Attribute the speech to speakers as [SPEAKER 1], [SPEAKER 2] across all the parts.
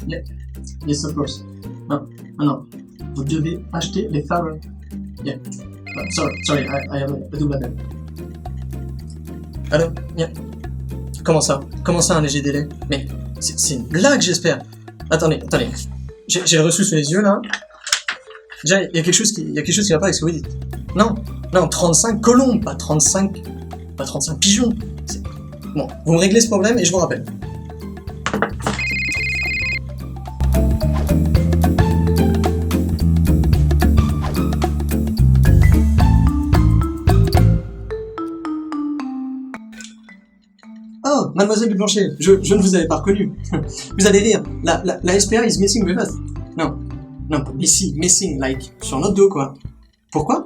[SPEAKER 1] Yeah. Yes, of course. Non, non. Vous devez acheter les flowers. Yeah. Sorry, I have a double appel. Allô? Yeah. Comment ça un léger délai? Mais c'est une blague, j'espère. Attendez. J'ai reçu sous les yeux, là. Déjà, il y a quelque chose qui va pas avec ce que vous dites. Non, 35 colombes, pas 35 pigeons. Bon, vous me réglez ce problème et je vous rappelle. Oh, mademoiselle Dublanchet, je ne vous avais pas reconnu. Vous allez rire, la SPA is messing with us. Non, ici, messing, like, sur notre dos, quoi. Pourquoi?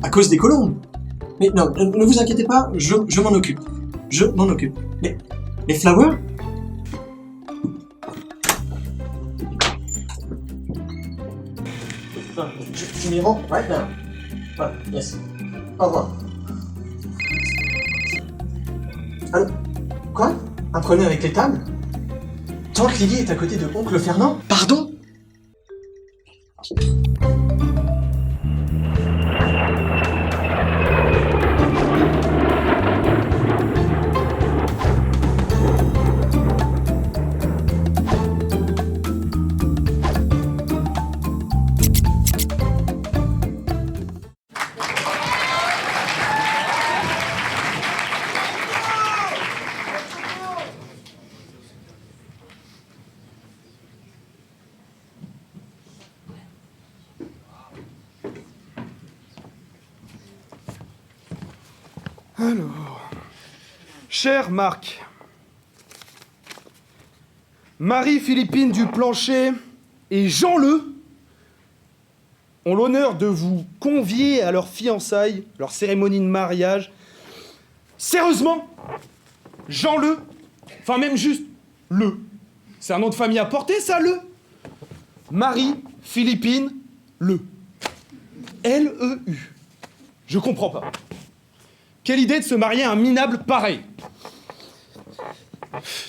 [SPEAKER 1] À cause des colombes. Mais non, ne vous inquiétez pas, je m'en occupe. Mais les flowers? Non, je m'y rends right now. Voilà, yes. Au revoir. Allô? Quoi? Un problème avec les tables? Tante Lily est à côté de oncle Fernand? Pardon?
[SPEAKER 2] Alors, cher Marc, Marie-Philippine Duplancher et Jean Le ont l'honneur de vous convier à leur fiançailles, leur cérémonie de mariage. Sérieusement, Jean Le, enfin même juste Le, c'est un nom de famille à porter ça, Le. Marie-Philippine Le. L-E-U. Je comprends pas. Quelle idée de se marier à un minable pareil.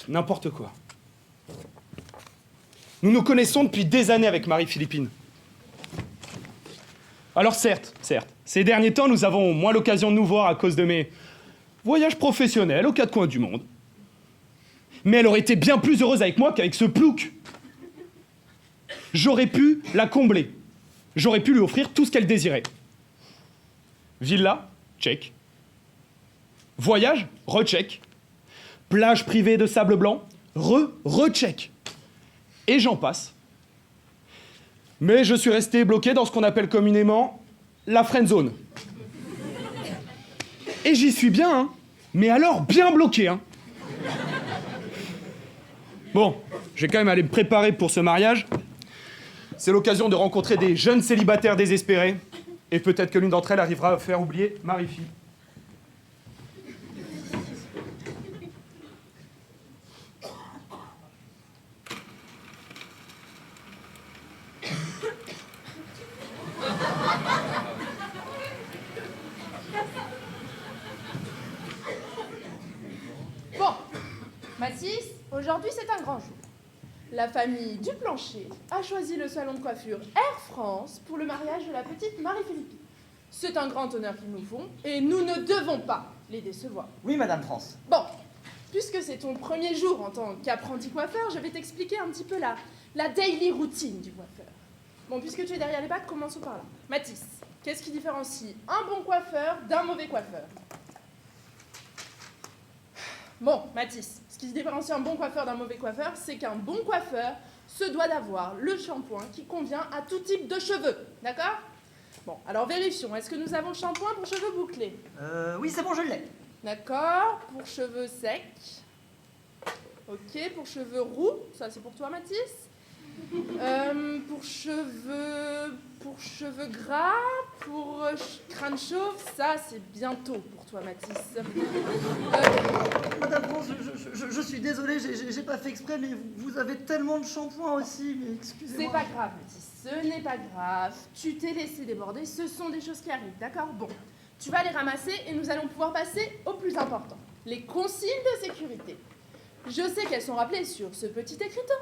[SPEAKER 2] N'importe quoi. Nous nous connaissons depuis des années avec Marie-Philippine. Alors certes, ces derniers temps, nous avons moins l'occasion de nous voir à cause de mes voyages professionnels aux quatre coins du monde. Mais elle aurait été bien plus heureuse avec moi qu'avec ce plouc. J'aurais pu la combler. J'aurais pu lui offrir tout ce qu'elle désirait. Villa, check. Voyage, recheck. Plage privée de sable blanc, recheck. Et j'en passe. Mais je suis resté bloqué dans ce qu'on appelle communément la friend zone. Et j'y suis bien, hein. Mais alors bien bloqué, hein. Bon, je vais quand même aller me préparer pour ce mariage. C'est l'occasion de rencontrer des jeunes célibataires désespérés. Et peut-être que l'une d'entre elles arrivera à faire oublier Marie-Fille.
[SPEAKER 3] Bon, Mathis, aujourd'hui c'est un grand jour. La famille Duplancher a choisi le salon de coiffure Air France pour le mariage de la petite Marie-Philippine. C'est un grand honneur qu'ils nous font et nous ne devons pas les décevoir.
[SPEAKER 4] Oui, Madame France.
[SPEAKER 3] Bon, puisque c'est ton premier jour en tant qu'apprenti coiffeur, je vais t'expliquer un petit peu la daily routine du coiffeur. Bon, puisque tu es derrière les bacs, commençons par là. Mathis, qu'est-ce qui différencie un bon coiffeur d'un mauvais coiffeur? Bon, Mathis, ce qui différencie un bon coiffeur d'un mauvais coiffeur, c'est qu'un bon coiffeur se doit d'avoir le shampoing qui convient à tout type de cheveux, d'accord? Bon, alors vérifions, est-ce que nous avons le shampoing pour cheveux bouclés?
[SPEAKER 4] Oui, c'est bon, je l'ai.
[SPEAKER 3] D'accord, pour cheveux secs. Ok, pour cheveux roux, ça c'est pour toi Mathis. Pour cheveux gras, pour crâne chauve, ça c'est bientôt pour toi Mathis.
[SPEAKER 4] Madame France, je suis désolé, j'ai pas fait exprès, mais vous avez tellement de shampoing aussi, mais excusez-moi.
[SPEAKER 3] C'est pas grave Mathis, ce n'est pas grave. Tu t'es laissé déborder, ce sont des choses qui arrivent, d'accord? Bon, tu vas les ramasser et nous allons pouvoir passer au plus important, les consignes de sécurité. Je sais qu'elles sont rappelées sur ce petit écriteau,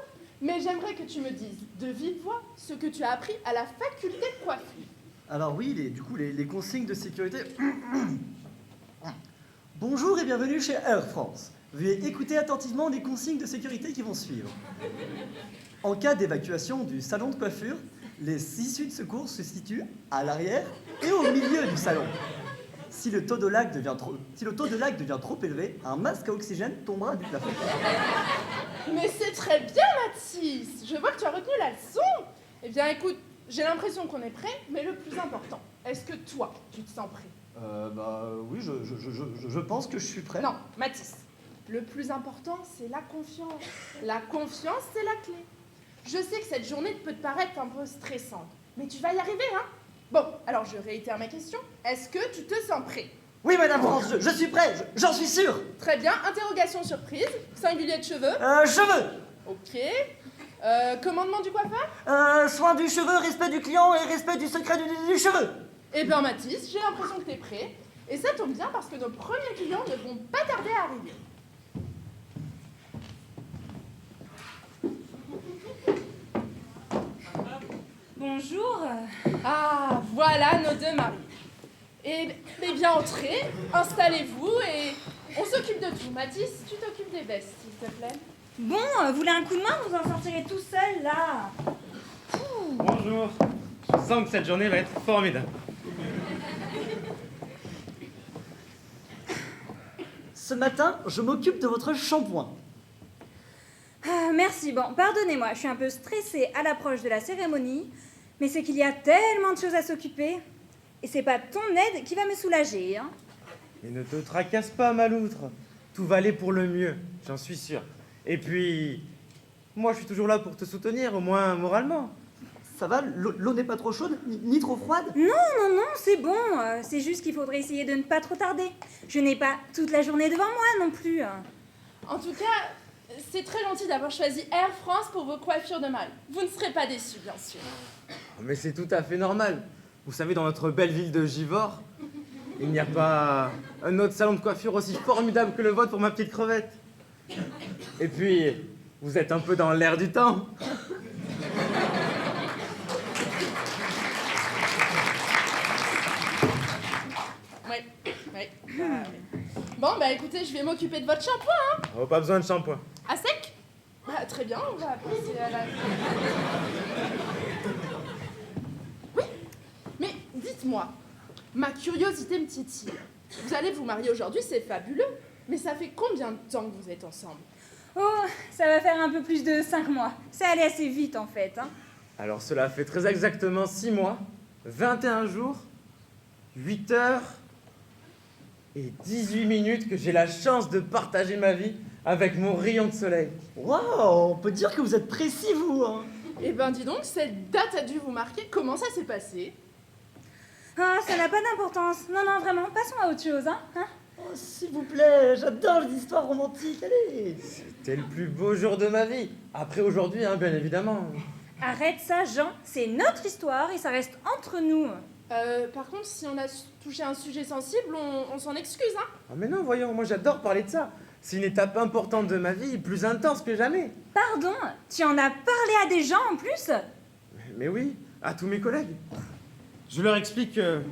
[SPEAKER 3] Mais j'aimerais que tu me dises de vive voix ce que tu as appris à la faculté de coiffure.
[SPEAKER 4] Alors oui, les consignes de sécurité. Bonjour et bienvenue chez Air France. Veuillez écouter attentivement les consignes de sécurité qui vont suivre. En cas d'évacuation du salon de coiffure, les issues de secours se situent à l'arrière et au milieu du salon. Si le taux de lag devient trop élevé, un masque à oxygène tombera du plafond.
[SPEAKER 3] Mais c'est très bien, Mathis. Je vois que tu as retenu la leçon. Eh bien, écoute, j'ai l'impression qu'on est prêt, mais le plus important, est-ce que toi, tu te sens prêt?
[SPEAKER 4] Oui, je pense que je suis prêt.
[SPEAKER 3] Non, Mathis, le plus important, c'est la confiance. La confiance, c'est la clé. Je sais que cette journée peut te paraître un peu stressante, mais tu vas y arriver, hein? Bon, alors je réitère ma question. Est-ce que tu te sens prêt?
[SPEAKER 4] Oui, Madame France, je suis prêt, j'en suis sûr.
[SPEAKER 3] Très bien, interrogation surprise, singulier de cheveux.
[SPEAKER 4] Cheveux.
[SPEAKER 3] Ok. Commandement du coiffeur?
[SPEAKER 4] Soin du cheveu, respect du client et respect du secret du cheveu.
[SPEAKER 3] Eh bien, Mathis, j'ai l'impression que t'es prêt. Et ça tombe bien parce que nos premiers clients ne vont pas tarder à arriver.
[SPEAKER 5] Bonjour.
[SPEAKER 3] Ah, voilà nos deux maris. Eh bien, entrez, installez-vous et on s'occupe de tout. Mathis, tu t'occupes des vestes, s'il te plaît.
[SPEAKER 5] Bon, vous voulez un coup de main? Vous en sortirez tout seul, là.
[SPEAKER 6] Bonjour. Je sens que cette journée va être formidable.
[SPEAKER 4] Ce matin, je m'occupe de votre shampoing.
[SPEAKER 5] Ah, merci. Bon, pardonnez-moi, je suis un peu stressée à l'approche de la cérémonie, mais c'est qu'il y a tellement de choses à s'occuper, et c'est pas ton aide qui va me soulager, hein.
[SPEAKER 6] Mais ne te tracasse pas, maloutre. Tout va aller pour le mieux, j'en suis sûr. Et puis, moi je suis toujours là pour te soutenir, au moins moralement.
[SPEAKER 4] Ça va, l'eau n'est pas trop chaude, ni trop froide?
[SPEAKER 5] Non, c'est bon. C'est juste qu'il faudrait essayer de ne pas trop tarder. Je n'ai pas toute la journée devant moi non plus.
[SPEAKER 3] En tout cas, c'est très gentil d'avoir choisi Air France pour vos coiffures de mâle. Vous ne serez pas déçus, bien sûr.
[SPEAKER 6] Mais c'est tout à fait normal. Vous savez, dans notre belle ville de Givors, il n'y a pas un autre salon de coiffure aussi formidable que le vôtre pour ma petite crevette. Et puis, vous êtes un peu dans l'air du temps.
[SPEAKER 3] Ouais. Bon, bah écoutez, je vais m'occuper de votre shampoing, hein.
[SPEAKER 6] Oh, pas besoin de shampoing.
[SPEAKER 3] À sec? Bah très bien, on va passer à la... Oui, mais dites-moi, ma curiosité me titille. Vous allez vous marier aujourd'hui, c'est fabuleux. Mais ça fait combien de temps que vous êtes ensemble?
[SPEAKER 5] Oh, ça va faire un peu plus de 5 mois. Ça allait assez vite, en fait, hein.
[SPEAKER 6] Alors cela fait très exactement 6 mois, 21 jours, 8 heures et 18 minutes que j'ai la chance de partager ma vie avec mon rayon de soleil.
[SPEAKER 4] Waouh, on peut dire que vous êtes précis, vous, hein.
[SPEAKER 3] Eh ben dis donc, cette date a dû vous marquer. Comment ça s'est passé?
[SPEAKER 5] Ah, ça n'a pas d'importance. Non, vraiment, passons à autre chose, hein.
[SPEAKER 4] Oh, s'il vous plaît, j'adore les histoires romantiques, allez.
[SPEAKER 6] C'était le plus beau jour de ma vie. Après aujourd'hui, hein, bien évidemment.
[SPEAKER 5] Arrête ça, Jean. C'est notre histoire et ça reste entre nous.
[SPEAKER 3] Par contre, si on a touché un sujet sensible, on s'en excuse, hein.
[SPEAKER 6] Ah mais non, voyons, moi j'adore parler de ça. C'est une étape importante de ma vie, plus intense que jamais.
[SPEAKER 5] Pardon, tu en as parlé à des gens en plus?
[SPEAKER 6] Mais oui, à tous mes collègues. Je leur explique que...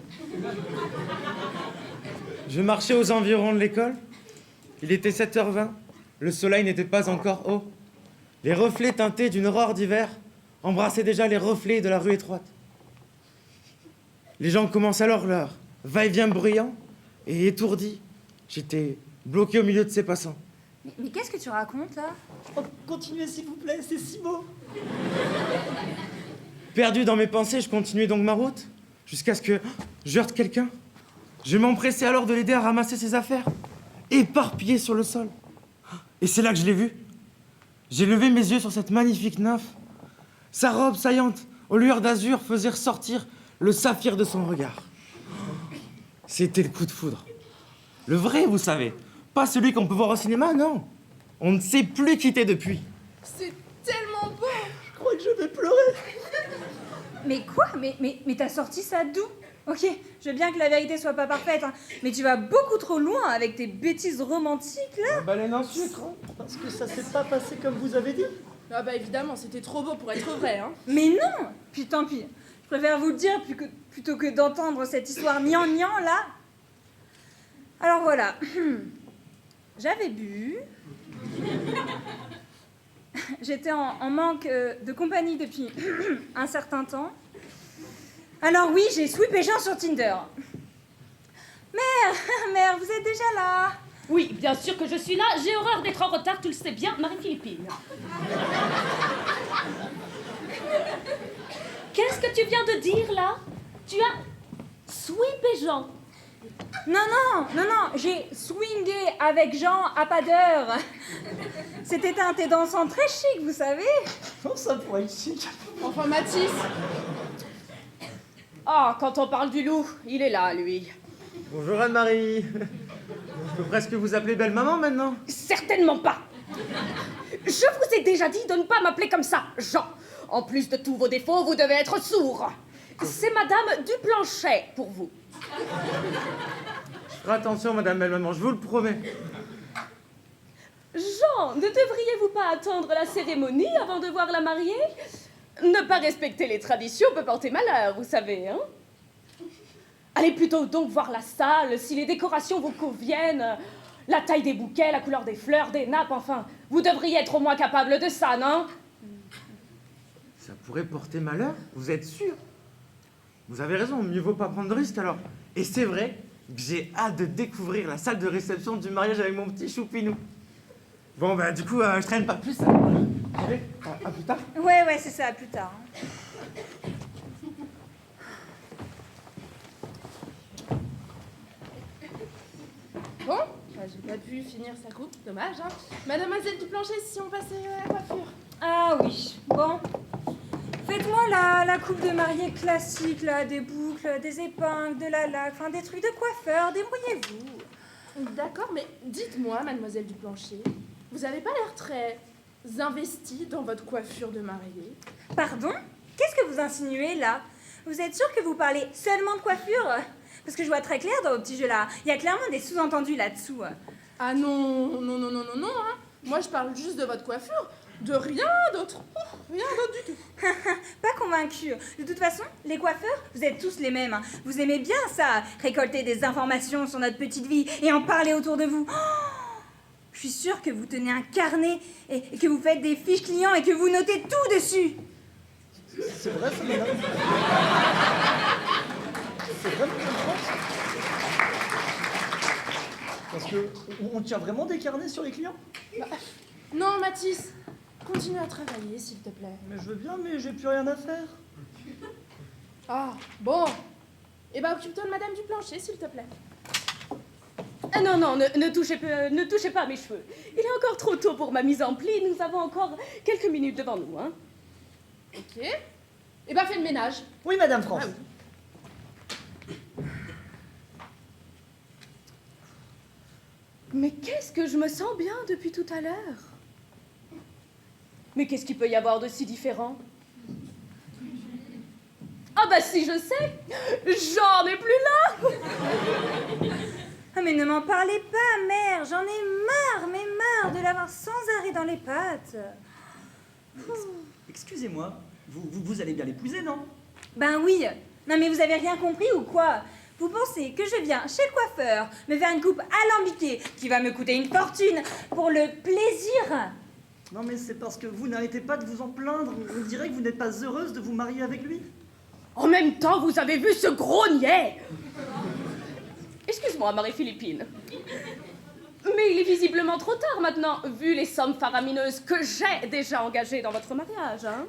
[SPEAKER 6] Je marchais aux environs de l'école. Il était 7h20. Le soleil n'était pas encore haut. Les reflets teintés d'une aurore d'hiver embrassaient déjà les reflets de la rue étroite. Les gens commencent alors leur va-et-vient bruyant et étourdi. J'étais bloqué au milieu de ces passants.
[SPEAKER 5] Mais qu'est-ce que tu racontes là?
[SPEAKER 4] Oh, continuez, s'il vous plaît, c'est si beau.
[SPEAKER 6] Perdu dans mes pensées, je continuais donc ma route jusqu'à ce que je heurte quelqu'un. Je m'empressais alors de l'aider à ramasser ses affaires, éparpillées sur le sol. Et c'est là que je l'ai vu. J'ai levé mes yeux sur cette magnifique nymphe. Sa robe saillante, aux lueurs d'azur, faisait ressortir le saphir de son regard. C'était le coup de foudre. Le vrai, vous savez. Pas celui qu'on peut voir au cinéma, non. On ne s'est plus quitté depuis.
[SPEAKER 3] C'est tellement beau.
[SPEAKER 4] Je crois que je vais pleurer.
[SPEAKER 5] Mais quoi? Mais t'as sorti ça d'où? Ok, je veux bien que la vérité soit pas parfaite, hein, mais tu vas beaucoup trop loin avec tes bêtises romantiques là.
[SPEAKER 6] La baleine en sucre.
[SPEAKER 4] Parce que ça s'est pas passé comme vous avez dit.
[SPEAKER 3] Ah bah évidemment, c'était trop beau pour être vrai, hein.
[SPEAKER 5] Mais non! Puis tant pis. Je préfère vous le dire plutôt que d'entendre cette histoire gnangnan là. Alors voilà. J'avais bu. J'étais en manque de compagnie depuis un certain temps. Alors oui, j'ai sweepé Jean sur Tinder. Mère, vous êtes déjà là?
[SPEAKER 7] Oui, bien sûr que je suis là. J'ai horreur d'être en retard, tu le sais bien, Marie-Philippine. Qu'est-ce que tu viens de dire, là? Tu as sweepé Jean.
[SPEAKER 5] Non, j'ai swingé avec Jean à pas d'heure. C'était un thé dansant très chic, vous savez.
[SPEAKER 4] Non, ça pourrait être chic.
[SPEAKER 3] Enfin, Mathis,
[SPEAKER 7] Ah, quand on parle du loup, il est là, lui.
[SPEAKER 6] Bonjour Anne-Marie. Je peux presque vous appeler belle maman maintenant.
[SPEAKER 7] Certainement pas. Je vous ai déjà dit de ne pas m'appeler comme ça, Jean. En plus de tous vos défauts, vous devez être sourd. C'est Madame Duplanchet pour vous.
[SPEAKER 6] Je ferai attention, madame belle maman, je vous le promets.
[SPEAKER 7] Jean, ne devriez-vous pas attendre la cérémonie avant de voir la mariée? Ne pas respecter les traditions peut porter malheur, vous savez, hein? Allez plutôt donc voir la salle, si les décorations vous conviennent, la taille des bouquets, la couleur des fleurs, des nappes, enfin, vous devriez être au moins capable de ça, non?
[SPEAKER 6] Ça pourrait porter malheur, vous êtes sûr? Vous avez raison, mieux vaut pas prendre de risques alors. Et c'est vrai que j'ai hâte de découvrir la salle de réception du mariage avec mon petit choupinou. Bon bah du coup, je traîne pas plus. Allez, à plus tard.
[SPEAKER 5] Ouais, c'est ça, plus tard.
[SPEAKER 3] bon, bah, j'ai pas pu finir sa coupe, dommage, hein. Mademoiselle Duplanchet, si on passait à la coiffure.
[SPEAKER 5] Ah oui, bon. Faites-moi la coupe de mariée classique, là, des boucles, des épingles, de la laque, enfin des trucs de coiffeur, débrouillez-vous.
[SPEAKER 3] D'accord, mais dites-moi, Mademoiselle Duplanchet, vous avez pas l'air très investie dans votre coiffure de mariée.
[SPEAKER 5] Pardon? Qu'est-ce que vous insinuez, là? Vous êtes sûr que vous parlez seulement de coiffure? Parce que je vois très clair dans vos petits jeux, là. Il y a clairement des sous-entendus là-dessous.
[SPEAKER 3] Ah non, hein. Moi, je parle juste de votre coiffure, de rien d'autre. Oh, rien d'autre du tout.
[SPEAKER 5] Pas convaincu. De toute façon, les coiffeurs, vous êtes tous les mêmes. Hein. Vous aimez bien ça, récolter des informations sur notre petite vie et en parler autour de vous. Oh, je suis sûre que vous tenez un carnet et que vous faites des fiches clients et que vous notez tout dessus.
[SPEAKER 4] C'est vrai, ça, madame? C'est vrai, madame France? Parce que on tient vraiment des carnets sur les clients?
[SPEAKER 3] Bah, non, Mathis, continue à travailler, s'il te plaît.
[SPEAKER 4] Mais je veux bien, mais j'ai plus rien à faire.
[SPEAKER 3] Ah, bon. Eh ben, occupe-toi de Madame Duplanchet, s'il te plaît.
[SPEAKER 7] Ah non, ne touchez pas à mes cheveux. Il est encore trop tôt pour ma mise en pli, nous avons encore quelques minutes devant nous, hein.
[SPEAKER 3] Ok. Eh ben, fais le ménage.
[SPEAKER 4] Oui, madame France.
[SPEAKER 3] Ah oui.
[SPEAKER 7] Mais qu'est-ce que je me sens bien depuis tout à l'heure? Mais qu'est-ce qu'il peut y avoir de si différent? Ah bah si, je sais, Jean n'est plus là.
[SPEAKER 5] Ah mais ne m'en parlez pas, mère. J'en ai marre de l'avoir sans arrêt dans les pattes.
[SPEAKER 4] Excusez-moi, vous allez bien l'épouser, non?
[SPEAKER 5] Ben oui. Non mais vous avez rien compris ou quoi? Vous pensez que je viens chez le coiffeur me faire une coupe alambiquée qui va me coûter une fortune pour le plaisir?
[SPEAKER 4] Non, mais c'est parce que vous n'arrêtez pas de vous en plaindre. On dirait que vous n'êtes pas heureuse de vous marier avec lui.
[SPEAKER 7] En même temps, vous avez vu ce gros niais. Excuse-moi, Marie-Philippine. Mais il est visiblement trop tard maintenant, vu les sommes faramineuses que j'ai déjà engagées dans votre mariage, hein.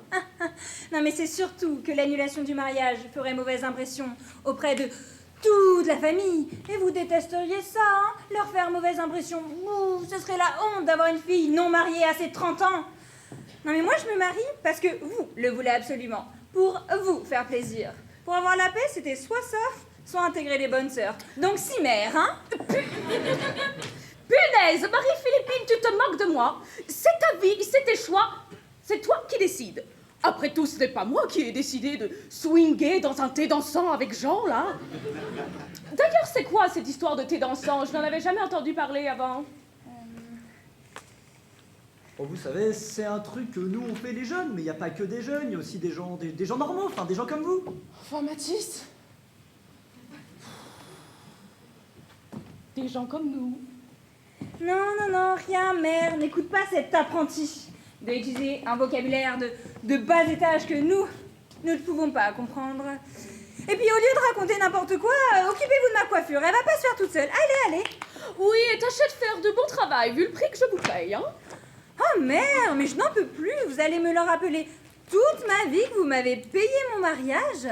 [SPEAKER 5] Non mais c'est surtout que l'annulation du mariage ferait mauvaise impression auprès de toute la famille. Et vous détesteriez ça, hein, leur faire mauvaise impression. Ouh, ce serait la honte d'avoir une fille non mariée à ses 30 ans. Non mais moi je me marie parce que vous le voulez absolument. Pour vous faire plaisir. Pour avoir la paix, c'était soit sauf, soit intégrer les bonnes sœurs. Donc si mère, hein.
[SPEAKER 7] Punaise, Marie-Philippine, tu te moques de moi. C'est ta vie, c'est tes choix. C'est toi qui décides. Après tout, ce n'est pas moi qui ai décidé de swinguer dans un thé dansant avec Jean, là. D'ailleurs, c'est quoi cette histoire de thé dansant? Je n'en avais jamais entendu parler avant.
[SPEAKER 4] Bon, vous savez, c'est un truc que nous on fait les jeunes, mais il n'y a pas que des jeunes, il y a aussi des gens normaux, enfin des gens comme vous.
[SPEAKER 3] Enfin, Mathis,
[SPEAKER 7] Des gens comme nous.
[SPEAKER 5] Non, non, non, rien, mère, n'écoute pas cet apprenti. De utiliser un vocabulaire de bas étage que nous ne pouvons pas comprendre. Et puis au lieu de raconter n'importe quoi, occupez-vous de ma coiffure, elle va pas se faire toute seule. Allez, allez.
[SPEAKER 7] Oui, et tâchez de faire de bon travail, vu le prix que je vous paye, hein.
[SPEAKER 5] Oh mère, mais je n'en peux plus, vous allez me le rappeler toute ma vie que vous m'avez payé mon mariage.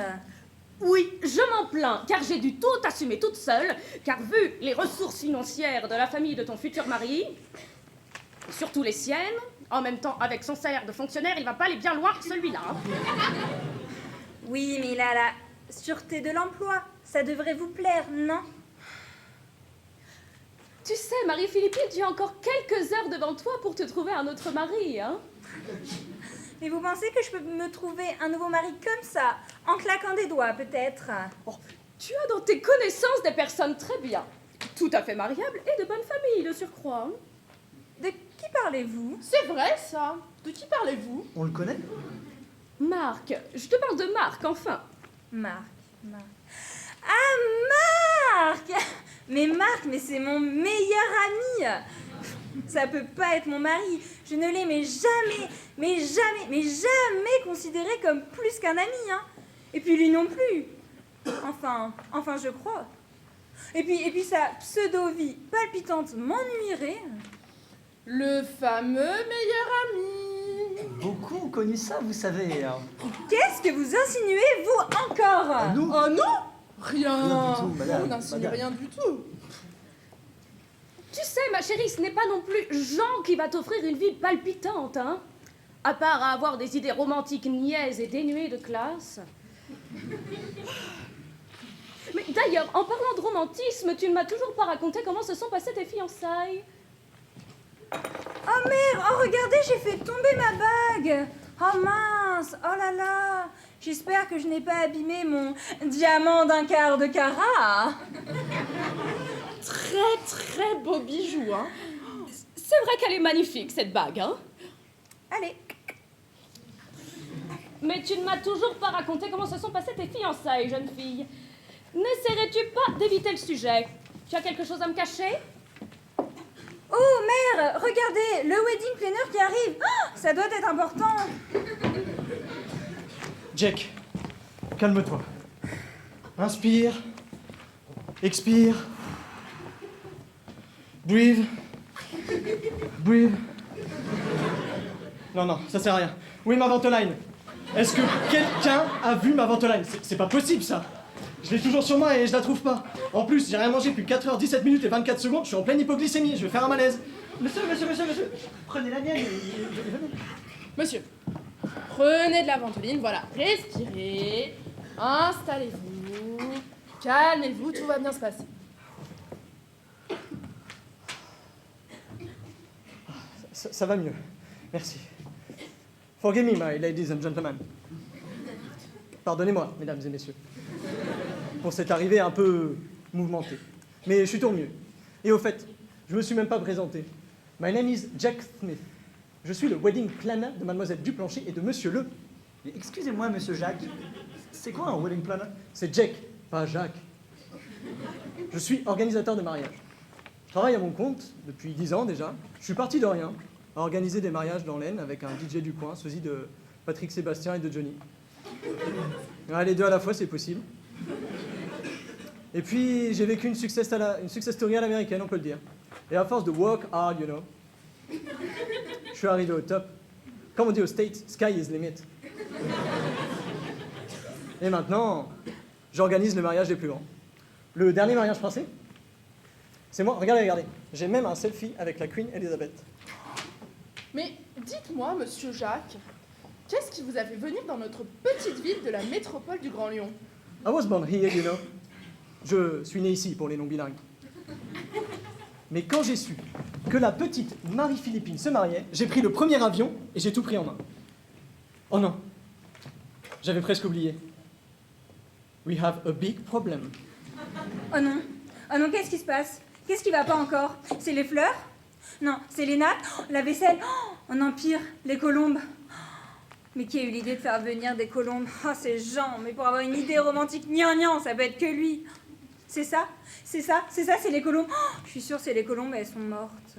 [SPEAKER 7] Oui, je m'en plains, car j'ai dû tout assumer toute seule, car vu les ressources financières de la famille de ton futur mari, surtout les siennes, en même temps avec son salaire de fonctionnaire, il va pas aller bien loin celui-là. Hein.
[SPEAKER 5] Oui, mais là, la sûreté de l'emploi, ça devrait vous plaire, non?
[SPEAKER 7] Tu sais, Marie-Philippine, tu as encore quelques heures devant toi pour te trouver un autre mari, hein.
[SPEAKER 5] Mais vous pensez que je peux me trouver un nouveau mari comme ça, en claquant des doigts, peut-être?
[SPEAKER 7] Oh, tu as dans tes connaissances des personnes très bien, tout à fait mariables et de bonne famille, de surcroît. Hein.
[SPEAKER 5] De qui parlez-vous?
[SPEAKER 3] c'est vrai ça. De qui parlez-vous?
[SPEAKER 4] On le connaît?
[SPEAKER 7] Marc, je te parle de Marc, enfin.
[SPEAKER 5] Marc. Ah, Marc! Mais Marc, mais c'est mon meilleur ami! Ça peut pas être mon mari. Je ne l'ai mais jamais considéré comme plus qu'un ami, hein. Et puis lui non plus. Enfin, je crois. Et puis sa pseudo-vie palpitante m'ennuierait.
[SPEAKER 3] Le fameux meilleur ami.
[SPEAKER 4] Beaucoup ont connu ça, vous savez. Hein.
[SPEAKER 5] Qu'est-ce que vous insinuez, vous, encore?
[SPEAKER 4] Nous
[SPEAKER 3] Oh non, rien.
[SPEAKER 4] Rien du tout, madame,
[SPEAKER 3] On n'insinue
[SPEAKER 4] madame.
[SPEAKER 3] rien du tout.
[SPEAKER 7] Tu sais, ma chérie, ce n'est pas non plus Jean qui va t'offrir une vie palpitante, hein. À part à avoir des idées romantiques niaises et dénuées de classe. Mais d'ailleurs, en parlant de romantisme, tu ne m'as toujours pas raconté comment se sont passées tes fiançailles.
[SPEAKER 5] Oh merde, oh regardez, j'ai fait tomber ma bague. Oh mince, oh là là. J'espère que je n'ai pas abîmé mon diamant d'un quart de carat.
[SPEAKER 3] Très très beau bijou, hein.
[SPEAKER 7] C'est vrai qu'elle est magnifique, cette bague, hein.
[SPEAKER 5] Allez.
[SPEAKER 7] Mais tu ne m'as toujours pas raconté comment se sont passées tes fiançailles, jeune fille. N'essaierais-tu pas d'éviter le sujet? Tu as quelque chose à me cacher?
[SPEAKER 5] Oh mère, regardez, le wedding planner qui arrive. Oh, ça doit être important.
[SPEAKER 6] Jack, calme-toi. Inspire. Expire. Breathe. Breathe. Non, ça sert à rien. Où est ma ventoline? Est-ce que quelqu'un a vu ma ventoline? C'est pas possible, ça. Je l'ai toujours sur moi et je la trouve pas. En plus, j'ai rien mangé depuis 4h17 minutes et 24 secondes, je suis en pleine hypoglycémie, je vais faire un malaise.
[SPEAKER 4] Monsieur, prenez la mienne et venez.
[SPEAKER 3] Monsieur, prenez de la ventoline, voilà, respirez, installez-vous, calmez-vous, tout va bien se passer.
[SPEAKER 6] Ça va mieux. Merci. Forgive me, my ladies and gentlemen. Pardonnez-moi, mesdames et messieurs, pour cette arrivée un peu mouvementée. Mais je suis tout mieux. Et au fait, je me suis même pas présenté. My name is Jack Smith. Je suis le wedding planner de Mademoiselle Duplancher et de Monsieur Le.
[SPEAKER 4] Mais excusez-moi, monsieur Jacques, c'est quoi un wedding planner?
[SPEAKER 6] C'est Jack, pas Jacques. Je suis organisateur de mariage. Je travaille à mon compte depuis 10 ans déjà. Je suis parti de rien à organiser des mariages dans l'Aisne avec un DJ du coin, sosie de Patrick Sébastien et de Johnny. Ouais, les deux à la fois, c'est possible. Et puis, j'ai vécu une success story à l'américaine, on peut le dire. Et à force de work hard, you know, je suis arrivé au top. Comme on dit aux States, sky is limit. Et maintenant, j'organise les mariages les plus grands. Le dernier mariage français, c'est moi. Regardez. J'ai même un selfie avec la Queen Elizabeth.
[SPEAKER 3] Mais dites-moi, monsieur Jacques, qu'est-ce qui vous a fait venir dans notre petite ville de la métropole du Grand Lyon?
[SPEAKER 6] I was born here, you know. Je suis né ici pour les non-bilingues. Mais quand j'ai su que la petite Marie-Philippine se mariait, j'ai pris le premier avion et j'ai tout pris en main. Oh non, j'avais presque oublié. We have a big problem.
[SPEAKER 5] Oh non, qu'est-ce qui se passe? Qu'est-ce qui va pas encore? C'est les fleurs? Non, c'est les nattes, la vaisselle, en empire, les colombes. Mais qui a eu l'idée de faire venir des colombes? Oh, c'est Jean, mais pour avoir une idée romantique gnangnan, ça peut être que lui. C'est ça, c'est les colombes. Oh, je suis sûre, c'est les colombes, elles sont mortes.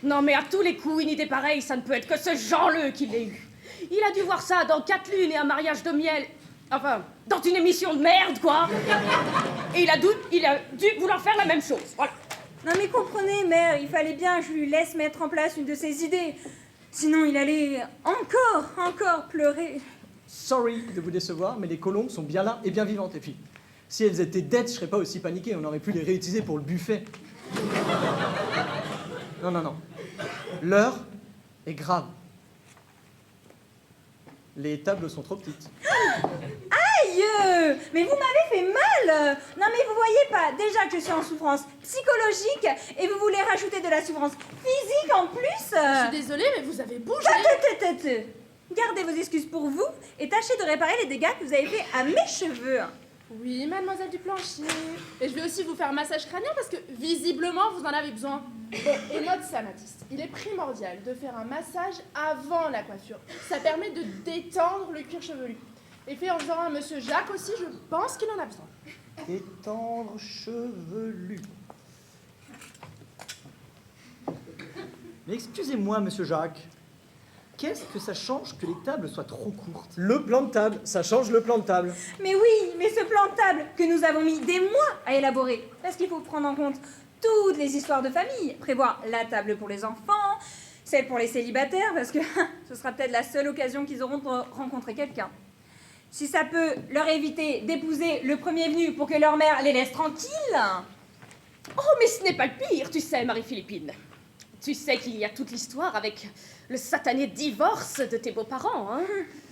[SPEAKER 7] Non, mais à tous les coups, une idée pareille, ça ne peut être que ce Jean-Le qui l'ait eu. Il a dû voir ça dans 4 lunes et un mariage de miel. Enfin, dans une émission de merde, quoi. Et il a dû vouloir faire la même chose, voilà.
[SPEAKER 5] Non mais comprenez, mère, il fallait bien que je lui laisse mettre en place une de ses idées. Sinon, il allait encore pleurer.
[SPEAKER 4] Sorry de vous décevoir, mais les colombes sont bien là et bien vivantes. Et puis, si elles étaient dead, je serais pas aussi paniqué. On aurait pu les réutiliser pour le buffet. Non. L'heure est grave. Les tables sont trop petites.
[SPEAKER 5] Aïe! Mais vous m'avez fait mal! Non mais vous voyez pas, déjà que je suis en souffrance psychologique et vous voulez rajouter de la souffrance physique en plus?
[SPEAKER 3] Je suis désolée, mais vous avez bougé.
[SPEAKER 5] Gardez vos excuses pour vous et tâchez de réparer les dégâts que vous avez fait à mes cheveux.
[SPEAKER 3] Oui, mademoiselle du plancher. Et je vais aussi vous faire un massage crânien parce que visiblement vous en avez besoin. Bon, et note ça, Mathis. Il est primordial de faire un massage avant la coiffure. Ça permet de détendre le cuir chevelu. Et fait en faisant un monsieur Jacques aussi, je pense qu'il en a besoin.
[SPEAKER 4] Étendre chevelu. Mais excusez-moi, monsieur Jacques. Qu'est-ce que ça change que les tables soient trop courtes? Le plan de table, ça change le plan de table.
[SPEAKER 5] Mais oui, mais ce plan de table que nous avons mis des mois à élaborer, parce qu'il faut prendre en compte toutes les histoires de famille, prévoir la table pour les enfants, celle pour les célibataires, parce que ce sera peut-être la seule occasion qu'ils auront de rencontrer quelqu'un. Si ça peut leur éviter d'épouser le premier venu pour que leur mère les laisse tranquilles.
[SPEAKER 7] Oh, mais ce n'est pas le pire, tu sais, Marie-Philippine. Tu sais qu'il y a toute l'histoire avec le satané divorce de tes beaux-parents, hein?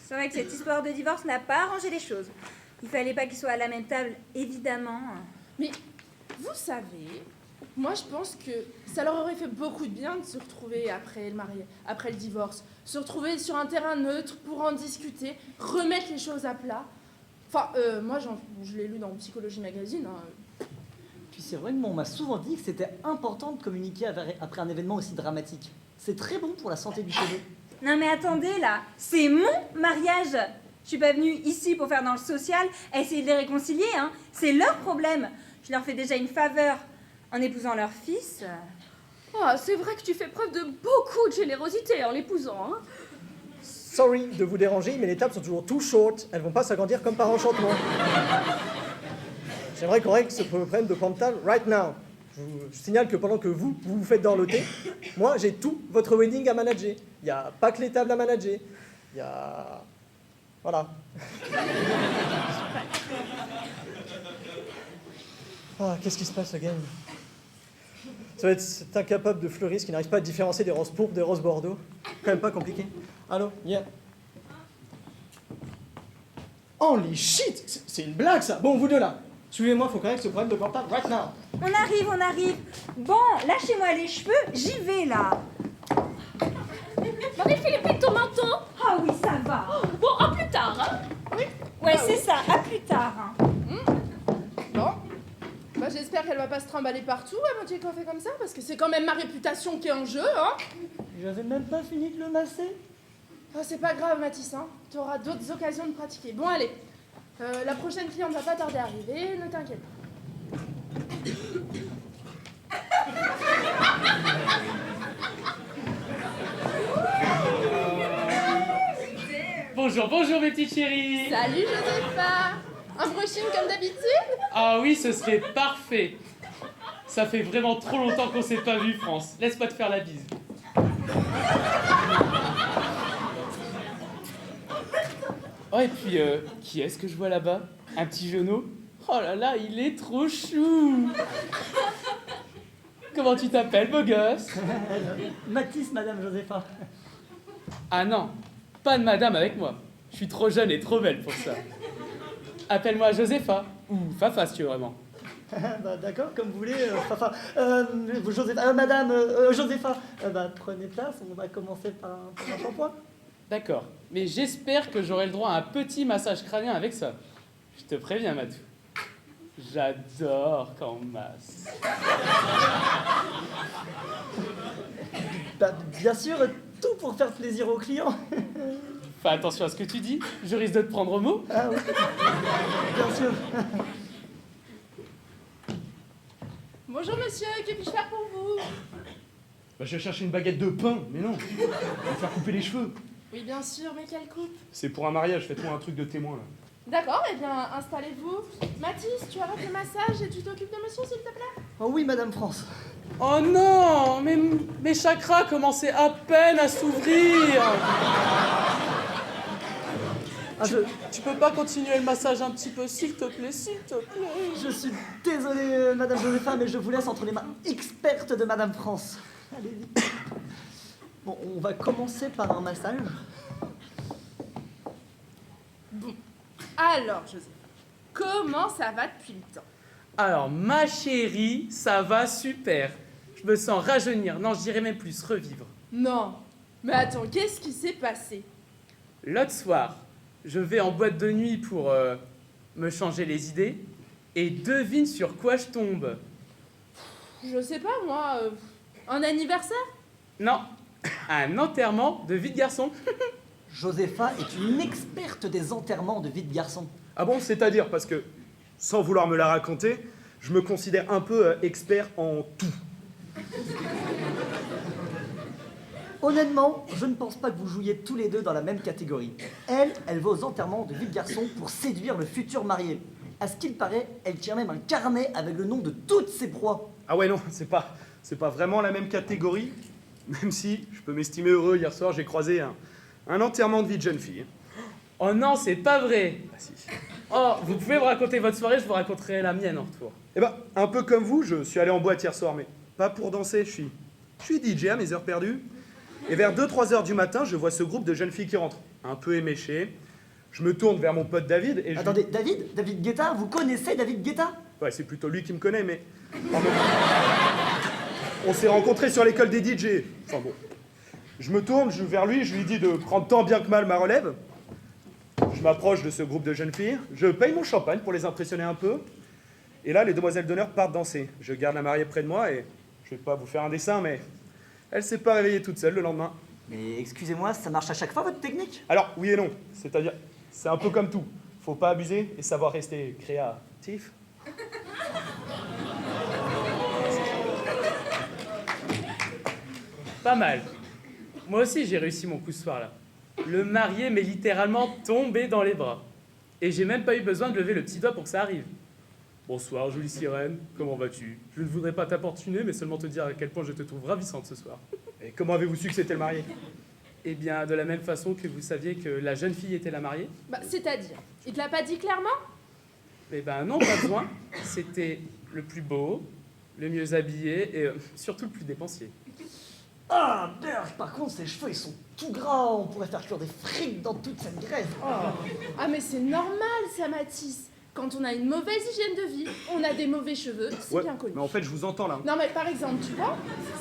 [SPEAKER 5] C'est vrai que cette histoire de divorce n'a pas arrangé les choses. Il fallait pas qu'ils soient à la même table, évidemment.
[SPEAKER 3] Mais vous savez, moi je pense que ça leur aurait fait beaucoup de bien de se retrouver après le divorce. Se retrouver sur un terrain neutre pour en discuter, remettre les choses à plat. Enfin, moi je l'ai lu dans Psychologie Magazine. Hein.
[SPEAKER 4] Puis c'est vrai que on m'a souvent dit que c'était important de communiquer après un événement aussi dramatique. C'est très bon pour la santé du cheveu.
[SPEAKER 5] Non mais attendez là, c'est mon mariage. Je suis pas venue ici pour faire dans le social, à essayer de les réconcilier, hein. C'est leur problème. Je leur fais déjà une faveur en épousant leur fils.
[SPEAKER 7] Oh, c'est vrai que tu fais preuve de beaucoup de générosité en l'épousant, hein?
[SPEAKER 4] Sorry de vous déranger, mais les tables sont toujours too short. Elles vont pas s'agrandir comme par enchantement. J'aimerais qu'on règle ce problème de plan de table right now. Je vous signale que pendant que vous vous faites dorloter, moi j'ai tout votre wedding à manager. Il n'y a pas que les tables à manager. Il y a... Voilà. Ah, qu'est-ce qui se passe, again? Ça va être cet incapable de fleuriste qui n'arrive pas à différencier des roses pourpres des roses bordeaux. Quand même pas compliqué. Allô? Yeah.
[SPEAKER 2] Oh les shit, c'est une blague ça. Bon, vous deux là, suivez-moi, faut qu'on règle ce problème de portable right now.
[SPEAKER 5] On arrive. Bon, lâchez-moi les cheveux, j'y vais là.
[SPEAKER 7] Marie-Philippine, ton manteau?
[SPEAKER 5] Ah oui, ça va.
[SPEAKER 7] Bon, à plus tard, hein? Oui.
[SPEAKER 5] Ouais, c'est ça, à plus tard. Hein.
[SPEAKER 3] Bon. Bah, j'espère qu'elle va pas se trimballer partout à moitié coiffée comme ça, parce que c'est quand même ma réputation qui est en jeu, hein.
[SPEAKER 4] J'avais même pas fini de le masser.
[SPEAKER 3] Oh, c'est pas grave, Mathis, hein. Tu auras d'autres occasions de pratiquer. Bon, allez. La prochaine cliente va pas tarder à arriver, ne t'inquiète pas.
[SPEAKER 8] Bonjour mes petites chéries.
[SPEAKER 3] Salut, Josepha. Un brushing comme d'habitude?
[SPEAKER 8] Ah oui, ce serait parfait. Ça fait vraiment trop longtemps qu'on s'est pas vu, France. Laisse-moi te faire la bise. Oh, et puis, qui est-ce que je vois là-bas? Un petit genou? Oh là là, il est trop chou. Comment tu t'appelles, beau gosse?
[SPEAKER 4] Mathis, madame Josepha.
[SPEAKER 8] Ah non, pas de madame avec moi. Je suis trop jeune et trop belle pour ça. Appelle-moi Josepha, ou Fafa si tu veux vraiment.
[SPEAKER 4] Bah, d'accord, comme vous voulez, Fafa. Josepha, madame Josepha, prenez place, on va commencer par un shampoing.
[SPEAKER 8] D'accord, mais j'espère que j'aurai le droit à un petit massage crânien avec ça. Je te préviens, Matou. J'adore quand on masse.
[SPEAKER 4] Bah, bien sûr, tout pour faire plaisir aux clients.
[SPEAKER 8] Fais attention à ce que tu dis, je risque de te prendre au mot.
[SPEAKER 4] Ah oui, bien sûr.
[SPEAKER 3] Bonjour monsieur, que puis-je faire pour vous?
[SPEAKER 2] Bah, je vais chercher une baguette de pain, mais non. Je vais me faire couper les cheveux.
[SPEAKER 3] Oui, bien sûr, mais quelle coupe?
[SPEAKER 2] C'est pour un mariage, faites-moi un truc de témoin là.
[SPEAKER 3] D'accord, eh bien, installez-vous. Mathis, tu arrêtes le massage et tu t'occupes de monsieur, s'il te plaît?
[SPEAKER 4] Oh oui, Madame France.
[SPEAKER 8] Oh non, mais mes chakras commençaient à peine à s'ouvrir.
[SPEAKER 4] Ah,
[SPEAKER 8] Tu peux pas continuer le massage un petit peu, s'il te plaît, s'il te plaît.
[SPEAKER 4] je suis désolé, Madame Josépha, mais je vous laisse entre les mains expertes de Madame France. Allez-y. Bon, on va commencer par un massage.
[SPEAKER 3] Alors, Joseph, comment ça va depuis le temps?
[SPEAKER 8] Alors, ma chérie, ça va super. Je me sens rajeunir, non, je dirais même plus, revivre.
[SPEAKER 3] Non. Mais attends, qu'est-ce qui s'est passé?
[SPEAKER 8] L'autre soir, je vais en boîte de nuit pour me changer les idées, et devine sur quoi je tombe.
[SPEAKER 3] Je sais pas, moi, un anniversaire?
[SPEAKER 8] Non, un enterrement de vie de garçon.
[SPEAKER 4] Josépha est une experte des enterrements de vie de garçon.
[SPEAKER 2] Ah bon, c'est-à-dire parce que, sans vouloir me la raconter, je me considère un peu expert en tout.
[SPEAKER 4] Honnêtement, je ne pense pas que vous jouiez tous les deux dans la même catégorie. Elle va aux enterrements de vie de garçon pour séduire le futur marié. À ce qu'il paraît, elle tient même un carnet avec le nom de toutes ses proies.
[SPEAKER 2] Ah ouais, non, c'est pas vraiment la même catégorie, même si je peux m'estimer heureux. Hier soir, j'ai croisé un enterrement de vie de jeune fille.
[SPEAKER 8] Oh non, c'est pas vrai.
[SPEAKER 2] Ah si.
[SPEAKER 8] Oh, vous pouvez me raconter votre soirée, je vous raconterai la mienne en retour.
[SPEAKER 2] Eh ben, un peu comme vous, je suis allé en boîte hier soir, mais pas pour danser, je suis DJ à mes heures perdues. Et vers 2-3 heures du matin, je vois ce groupe de jeunes filles qui rentrent, un peu éméchées. Je me tourne vers mon pote David et je...
[SPEAKER 4] Attendez, David Guetta, vous connaissez David Guetta?
[SPEAKER 2] Ouais, c'est plutôt lui qui me connaît, mais... On s'est rencontrés sur l'école des DJ. Enfin bon. Je me tourne, je vais vers lui, je lui dis de prendre tant bien que mal ma relève. Je m'approche de ce groupe de jeunes filles, je paye mon champagne pour les impressionner un peu. Et là, les demoiselles d'honneur partent danser. Je garde la mariée près de moi et je vais pas vous faire un dessin, mais elle s'est pas réveillée toute seule le lendemain.
[SPEAKER 4] Mais excusez-moi, ça marche à chaque fois votre technique?
[SPEAKER 2] Alors, oui et non. C'est-à-dire, c'est un peu comme tout. Faut pas abuser et savoir rester créatif.
[SPEAKER 8] Pas mal. Moi aussi, j'ai réussi mon coup ce soir-là. Le marié m'est littéralement tombé dans les bras. Et j'ai même pas eu besoin de lever le petit doigt pour que ça arrive. Bonsoir, jolie sirène, comment vas-tu? Je ne voudrais pas t'importuner, mais seulement te dire à quel point je te trouve ravissante ce soir.
[SPEAKER 2] Et comment avez-vous su que c'était le marié?
[SPEAKER 8] Eh bien, de la même façon que vous saviez que la jeune fille était la mariée?
[SPEAKER 3] Bah, c'est-à-dire, il te l'a pas dit clairement?
[SPEAKER 8] Eh ben non, pas besoin. C'était le plus beau, le mieux habillé et surtout le plus dépensier.
[SPEAKER 4] Ah, merde, par contre, ses cheveux, ils sont tout gras. On pourrait faire cuire des frites dans toute cette graisse. Ah.
[SPEAKER 3] Ah, mais c'est normal, ça, Mathis. Quand on a une mauvaise hygiène de vie, on a des mauvais cheveux, c'est
[SPEAKER 2] Ouais,
[SPEAKER 3] bien connu.
[SPEAKER 2] mais en fait, je vous entends là.
[SPEAKER 3] Non, mais par exemple, tu vois,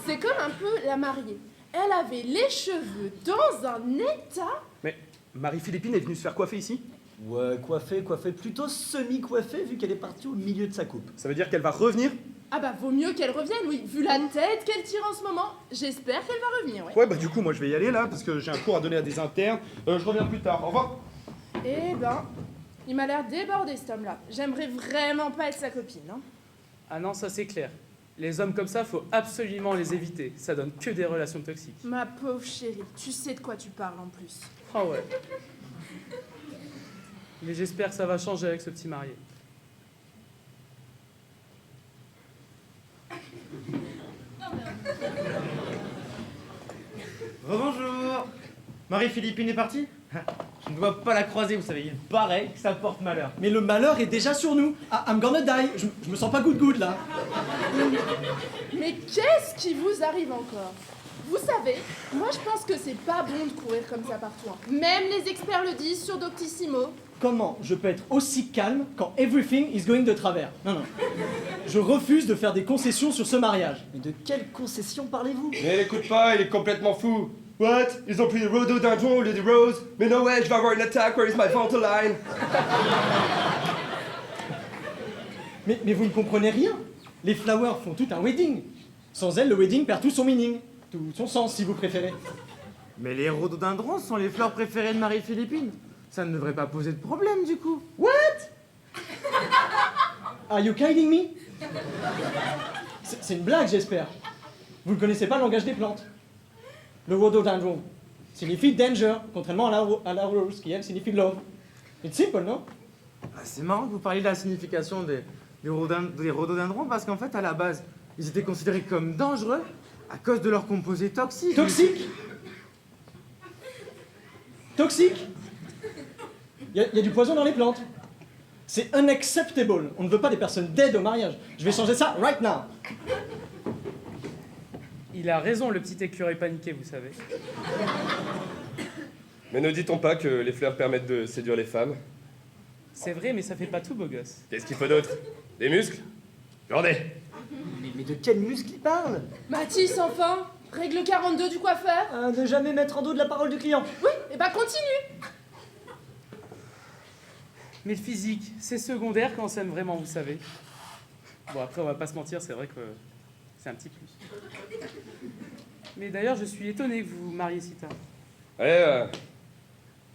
[SPEAKER 3] c'est comme un peu la mariée. Elle avait les cheveux dans un état.
[SPEAKER 2] Mais Marie-Philippine est venue se faire coiffer ici?
[SPEAKER 4] Ouais, coiffée, plutôt semi-coiffée, vu qu'elle est partie au milieu de sa coupe.
[SPEAKER 2] Ça veut dire qu'elle va revenir?
[SPEAKER 3] Ah bah, vaut mieux qu'elle revienne, oui. Vu la tête qu'elle tire en ce moment, j'espère qu'elle va revenir, ouais.
[SPEAKER 2] Ouais, bah du coup, moi je vais y aller là, parce que j'ai un cours à donner à des internes. Je reviens plus tard. Au revoir.
[SPEAKER 3] Eh ben, il m'a l'air débordé, cet homme-là. J'aimerais vraiment pas être sa copine, hein.
[SPEAKER 8] Ah non, ça c'est clair. Les hommes comme ça, faut absolument les éviter. Ça donne que des relations toxiques.
[SPEAKER 3] Ma pauvre chérie, tu sais de quoi tu parles en plus.
[SPEAKER 8] Ah ouais. Mais j'espère que ça va changer avec ce petit marié.
[SPEAKER 6] Rebonjour. Marie-Philippine est partie? Je ne dois pas la croiser, vous savez, il paraît que ça porte malheur.
[SPEAKER 9] Mais le malheur est déjà sur nous. Ah, I'm gonna die. Je me sens pas good là.
[SPEAKER 3] Mais qu'est-ce qui vous arrive encore? Vous savez, moi je pense que c'est pas bon de courir comme ça partout, hein. Même les experts le disent sur Doctissimo.
[SPEAKER 9] Comment je peux être aussi calme quand everything is going de travers? Non. Je refuse de faire des concessions sur ce mariage.
[SPEAKER 4] Mais de quelle concession parlez-vous?
[SPEAKER 10] Mais l'écoute pas, il est complètement fou. What? Ils ont pris le rhododendron au lieu des roses? Mais no way, je vais avoir une attaque, where is my Ventoline?
[SPEAKER 9] Mais vous ne comprenez rien. Les flowers font tout un wedding. Sans elles, le wedding perd tout son meaning. Tout son sens, si vous préférez.
[SPEAKER 6] Mais les rhododendrons sont les fleurs préférées de Marie-Philippine. Ça ne devrait pas poser de problème, du coup.
[SPEAKER 9] What? Are you kidding me? C'est une blague, j'espère. Vous ne connaissez pas le langage des plantes. Le rhododendron signifie danger, contrairement à la rose, qui elle signifie love. It's simple, non?
[SPEAKER 6] Ah, c'est marrant que vous parliez de la signification des rhododendrons, parce qu'en fait, à la base, ils étaient considérés comme dangereux à cause de leurs composés toxiques.
[SPEAKER 9] Toxique? Toxique? Il y a du poison dans les plantes. C'est unacceptable. On ne veut pas des personnes dead au mariage. Je vais changer ça right now.
[SPEAKER 8] Il a raison, le petit écureuil paniqué, vous savez.
[SPEAKER 10] Mais ne dit-on pas que les fleurs permettent de séduire les femmes?
[SPEAKER 8] C'est vrai, mais ça fait pas tout, beau gosse.
[SPEAKER 10] Qu'est-ce qu'il faut d'autre? Des muscles? J'en ai.
[SPEAKER 4] Mais de quel muscle il parle?
[SPEAKER 3] Mathis, enfin, règle 42 du coiffeur.
[SPEAKER 4] Ne jamais mettre en dos de la parole du client.
[SPEAKER 3] Oui, et bah continue.
[SPEAKER 8] Mais le physique, c'est secondaire quand on s'aime vraiment, vous savez. Bon, après, on va pas se mentir, c'est vrai que c'est un petit plus. Mais d'ailleurs, je suis étonné que vous vous mariez si tard.
[SPEAKER 10] Ouais,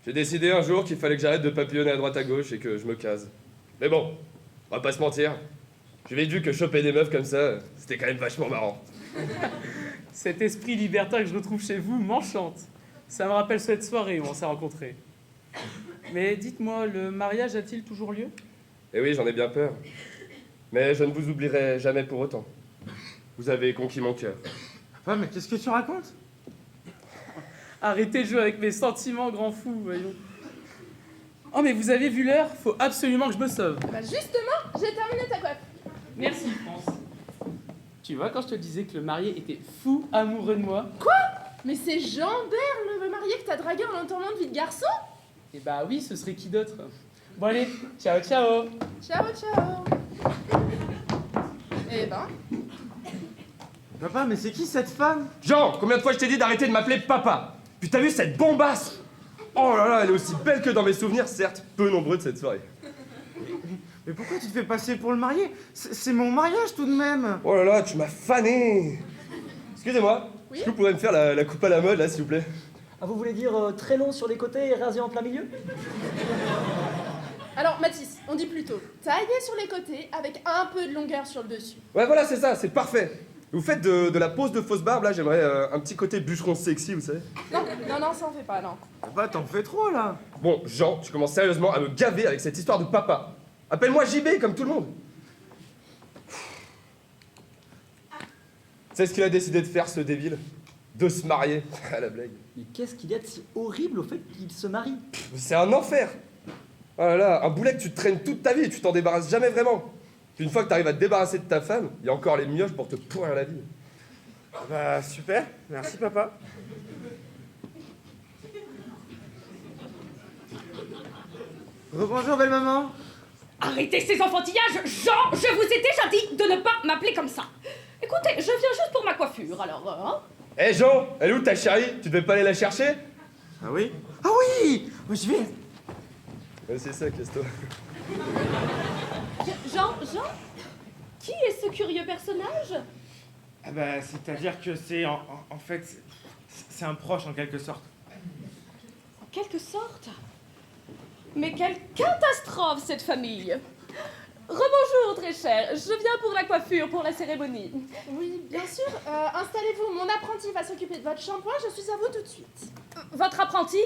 [SPEAKER 10] j'ai décidé un jour qu'il fallait que j'arrête de papillonner à droite à gauche et que je me case. Mais bon, on va pas se mentir. J'ai vite vu que choper des meufs comme ça, c'était quand même vachement marrant.
[SPEAKER 8] Cet esprit libertin que je retrouve chez vous m'enchante. Ça me rappelle cette soirée où on s'est rencontrés. Mais dites-moi, le mariage a-t-il toujours lieu?
[SPEAKER 10] Eh oui, j'en ai bien peur. Mais je ne vous oublierai jamais pour autant. Vous avez conquis mon cœur.
[SPEAKER 6] Papa, mais qu'est-ce que tu racontes?
[SPEAKER 8] Arrêtez de jouer avec mes sentiments, grand fou, voyons. Oh, mais vous avez vu l'heure? Faut absolument que je me sauve.
[SPEAKER 3] Bah justement, j'ai terminé ta coiffe.
[SPEAKER 8] Merci, France. Tu vois, quand je te disais que le marié était fou amoureux de moi...
[SPEAKER 3] Quoi? Mais c'est Jean-Bert, le marié que t'as dragué en l'entournant de vie de garçon?
[SPEAKER 8] Eh bah oui, ce serait qui d'autre? Bon allez, ciao ciao.
[SPEAKER 3] Ciao, ciao. Eh ben,
[SPEAKER 6] Papa, mais c'est qui cette femme?
[SPEAKER 10] Jean, combien de fois je t'ai dit d'arrêter de m'appeler papa? Puis t'as vu cette bombasse? Oh là là, elle est aussi belle que dans mes souvenirs, certes peu nombreux de cette soirée.
[SPEAKER 6] Mais pourquoi tu te fais passer pour le marié? C'est mon mariage tout de même.
[SPEAKER 10] Oh là là, tu m'as fané. Excusez-moi,
[SPEAKER 3] Oui?
[SPEAKER 10] est-ce que vous pourriez me faire la coupe à la mode là, s'il vous plaît?
[SPEAKER 4] Ah, vous voulez dire très long sur les côtés et rasé en plein milieu?
[SPEAKER 3] alors Mathis, on dit plutôt taillé sur les côtés avec un peu de longueur sur le dessus.
[SPEAKER 10] Ouais, voilà, c'est ça, c'est parfait. Vous faites de la pose de fausse barbe, là, j'aimerais un petit côté bûcheron sexy, vous savez.
[SPEAKER 3] Non, non, ça en fait pas, non.
[SPEAKER 6] Papa, t'en fais trop là.
[SPEAKER 10] Bon, Jean, tu commences sérieusement à me gaver avec cette histoire de papa. Appelle-moi JB comme tout le monde. C'est ce qu'il a décidé de faire, ce débile? De se marier. À la blague.
[SPEAKER 4] Mais qu'est-ce qu'il y a de si horrible au fait qu'il se marie?
[SPEAKER 10] C'est un enfer. Oh là là, un boulet que tu te traînes toute ta vie et tu t'en débarrasses jamais vraiment. Puis une fois que t'arrives à te débarrasser de ta femme, il y a encore les mioches pour te pourrir la vie.
[SPEAKER 6] Bah super, merci papa. Rebonjour belle maman.
[SPEAKER 7] Arrêtez ces enfantillages! Jean, je vous ai déjà dit de ne pas m'appeler comme ça. Écoutez, je viens juste pour ma coiffure, alors...
[SPEAKER 10] Hé Jean, elle est où ta chérie? Tu devais pas aller la chercher?
[SPEAKER 6] Ah oui? Ah oui, je vais.
[SPEAKER 10] Ouais, c'est ça, casse-toi.
[SPEAKER 7] Jean? Qui est ce curieux personnage?
[SPEAKER 6] Ah bah c'est-à-dire que c'est en fait c'est un proche en quelque sorte.
[SPEAKER 7] En quelque sorte. Mais quelle catastrophe, cette famille! Rebonjour, très cher. Je viens pour la coiffure, pour la cérémonie.
[SPEAKER 3] Oui, bien sûr. Installez-vous, mon apprenti va s'occuper de votre shampoing, je suis à vous tout de suite.
[SPEAKER 7] Votre apprenti?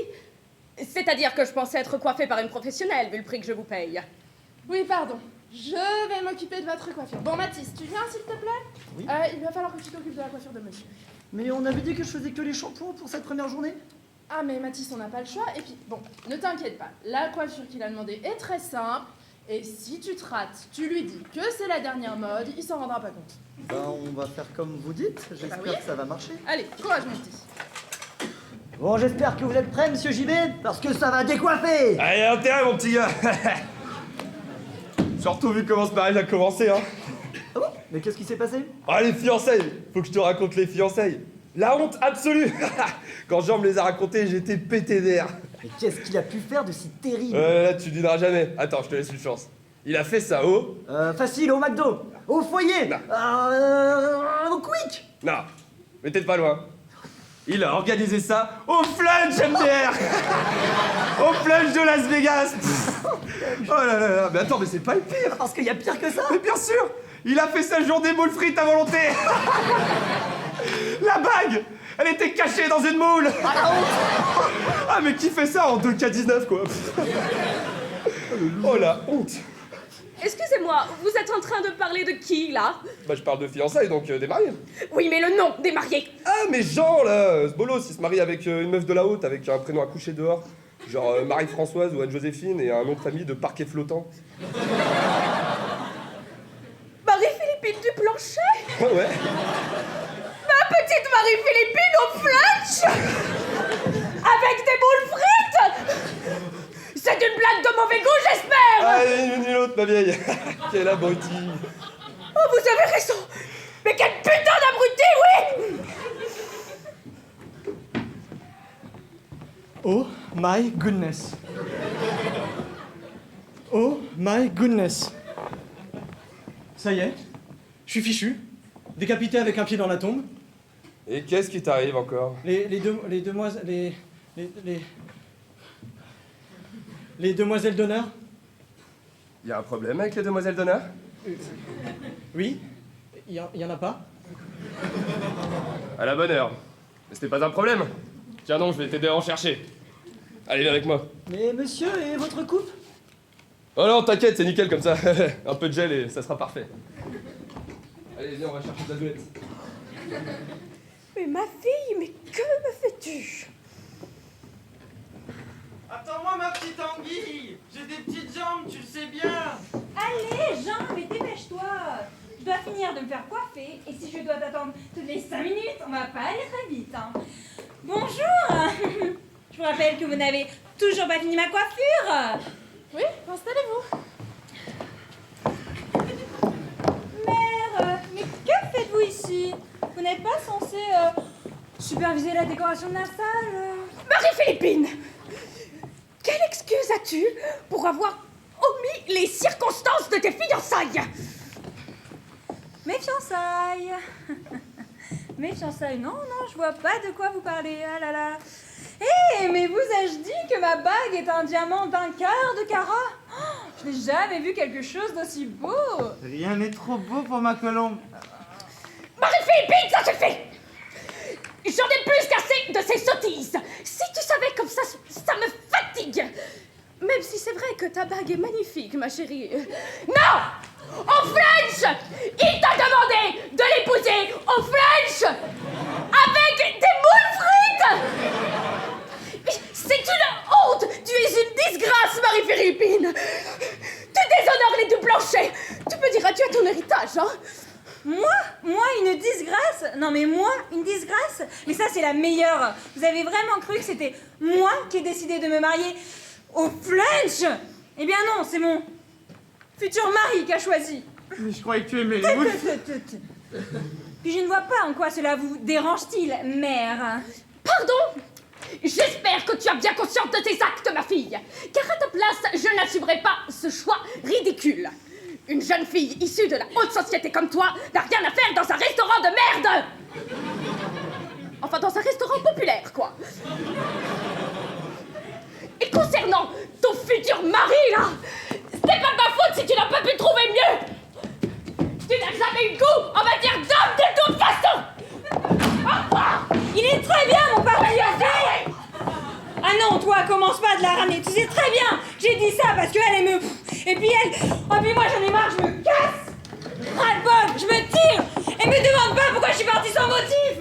[SPEAKER 7] C'est-à-dire que je pensais être coiffée par une professionnelle, vu le prix que je vous paye.
[SPEAKER 3] Oui, pardon. Je vais m'occuper de votre coiffure. Bon, Mathis, tu viens, s'il te plaît?
[SPEAKER 4] Oui.
[SPEAKER 3] Il va falloir que tu t'occupes de la coiffure de monsieur.
[SPEAKER 4] Mais on avait dit que je faisais que les shampoings pour cette première journée.
[SPEAKER 3] Ah, mais Mathis, on n'a pas le choix. Et puis, bon, ne t'inquiète pas. La coiffure qu'il a demandée est très simple. Et si tu te rates, tu lui dis que c'est la dernière mode, il s'en rendra pas compte.
[SPEAKER 4] Ben, on va faire comme vous dites. J'espère
[SPEAKER 3] oui.
[SPEAKER 4] que ça va marcher.
[SPEAKER 3] Allez, courage, mon petit.
[SPEAKER 4] Bon, j'espère que vous êtes prêts, monsieur JB, parce que ça va décoiffer.
[SPEAKER 10] Allez, intérêt, mon petit gars. Surtout vu comment ce mariage a commencé, hein.
[SPEAKER 4] Ah bon? Mais qu'est-ce qui s'est passé?
[SPEAKER 10] Ah, les fiançailles. Faut que je te raconte les fiançailles. La honte absolue. Quand Jean me les a racontées, j'étais pété d'air.
[SPEAKER 4] Mais qu'est-ce qu'il a pu faire de si terrible?
[SPEAKER 10] Là, tu diras jamais. Attends, je te laisse une chance. Il a fait ça au...
[SPEAKER 4] Facile, au McDo, au foyer,
[SPEAKER 10] Non.
[SPEAKER 4] au Quick.
[SPEAKER 10] Non, mais t'es pas loin. Il a organisé ça au Flunch MDR. Au Flunch de Las Vegas. Oh là là là, mais attends, mais c'est pas le pire.
[SPEAKER 4] Parce qu'il y a pire que ça.
[SPEAKER 10] Mais bien sûr, il a fait ça le jour des moules frites à volonté. La bague, elle était cachée dans une moule. Ah mais qui fait ça en 2K19 quoi. Oh la honte.
[SPEAKER 7] Excusez-moi, vous êtes en train de parler de qui, là?
[SPEAKER 10] Bah je parle de fiançailles, donc des mariés.
[SPEAKER 7] Oui, mais le nom des mariés.
[SPEAKER 10] Ah mais Jean là, ce bolos, il se marie avec une meuf de la haute, avec un prénom à coucher dehors. Genre Marie-Françoise ou Anne-Joséphine et un nom de famille de parquet flottant.
[SPEAKER 7] Marie-Philippine du plancher?
[SPEAKER 10] Ah ouais.
[SPEAKER 7] Ma petite Marie-Philippine au Flunch? Avec des boules frites? C'est une blague de mauvais goût, j'espère!
[SPEAKER 10] Ah, ni l'une ni l'autre, ma vieille. Quel abruti.
[SPEAKER 7] Oh, vous avez raison! Mais quel putain d'abruti, oui!
[SPEAKER 9] Oh my goodness. Oh my goodness. Ça y est, je suis fichu. Décapité avec un pied dans la tombe.
[SPEAKER 10] Et qu'est-ce qui t'arrive encore?
[SPEAKER 9] Les demoiselles d'honneur?
[SPEAKER 10] Y a un problème avec les demoiselles d'honneur?
[SPEAKER 9] Oui. Il y en a pas?
[SPEAKER 10] À la bonne heure. Mais c'était pas un problème. Tiens donc, je vais t'aider à en chercher. Allez, viens avec moi.
[SPEAKER 4] Mais monsieur, et votre coupe?
[SPEAKER 10] Oh non, t'inquiète, c'est nickel comme ça. Un peu de gel et ça sera parfait. Allez, viens, on va chercher de la douette.
[SPEAKER 7] Mais ma fille, mais que me fais-tu?
[SPEAKER 6] Attends-moi, ma petite anguille. J'ai des petites jambes, tu le sais bien.
[SPEAKER 5] Allez, Jean, mais dépêche-toi. Je dois finir de me faire coiffer, et si je dois t'attendre toutes les 5 minutes, on va pas aller très vite. Hein. Bonjour. Je vous rappelle que vous n'avez toujours pas fini ma coiffure.
[SPEAKER 3] Oui, installez-vous.
[SPEAKER 5] Mère, mais que faites-vous ici? Vous n'êtes pas censé superviser la décoration de la salle?
[SPEAKER 7] Marie-Philippine! Quelle excuse as-tu pour avoir omis les circonstances de tes fiançailles?
[SPEAKER 5] Mes fiançailles. Mes fiançailles, non, je vois pas de quoi vous parlez. Ah là là. Hé, mais vous ai-je dit que ma bague est un diamant d'un quart de carat? Oh, je n'ai jamais vu quelque chose d'aussi beau.
[SPEAKER 6] Rien n'est trop beau pour ma colombe.
[SPEAKER 7] Marie-Philippine, ça suffit! J'en ai plus qu'assez de ces sottises. Si tu savais comme ça me fatigue. Même si c'est vrai que ta bague est magnifique, ma chérie. Non! Au Flunch! Il t'a demandé de l'épouser au Flunch! Avec des moules frites! C'est une honte! Tu es une disgrâce, Marie-Philippine! Tu déshonores les Duplancher! Tu peux dire adieu à ton héritage, hein?
[SPEAKER 5] Moi, une disgrâce? Non mais moi, une disgrâce? Mais ça, c'est la meilleure. Vous avez vraiment cru que c'était moi qui ai décidé de me marier au Flunch? Eh bien non, c'est mon futur mari qui a choisi.
[SPEAKER 6] Mais je croyais que tu aimais les moules.
[SPEAKER 5] Puis je ne vois pas en quoi cela vous dérange-t-il, mère.
[SPEAKER 7] Pardon? J'espère que tu as bien conscience de tes actes, ma fille. Car à ta place, je n'assumerai pas ce choix ridicule. Une jeune fille issue de la haute société comme toi n'a rien à faire dans un restaurant de merde! Enfin, dans un restaurant populaire, quoi. Et concernant ton futur mari, là, c'est pas de ma faute si tu n'as pas pu trouver mieux! Tu n'as jamais eu goût en matière d'homme de toute façon! Au revoir!
[SPEAKER 5] Il est très bien, mon parti, ok? Ah non, toi, commence pas de la ramener. Tu sais très bien, j'ai dit ça parce qu'elle me... Et puis elle... Oh, puis moi, j'en ai marre, je me casse. Ras-le-bol, je me tire. Et me demande pas pourquoi je suis partie sans motif.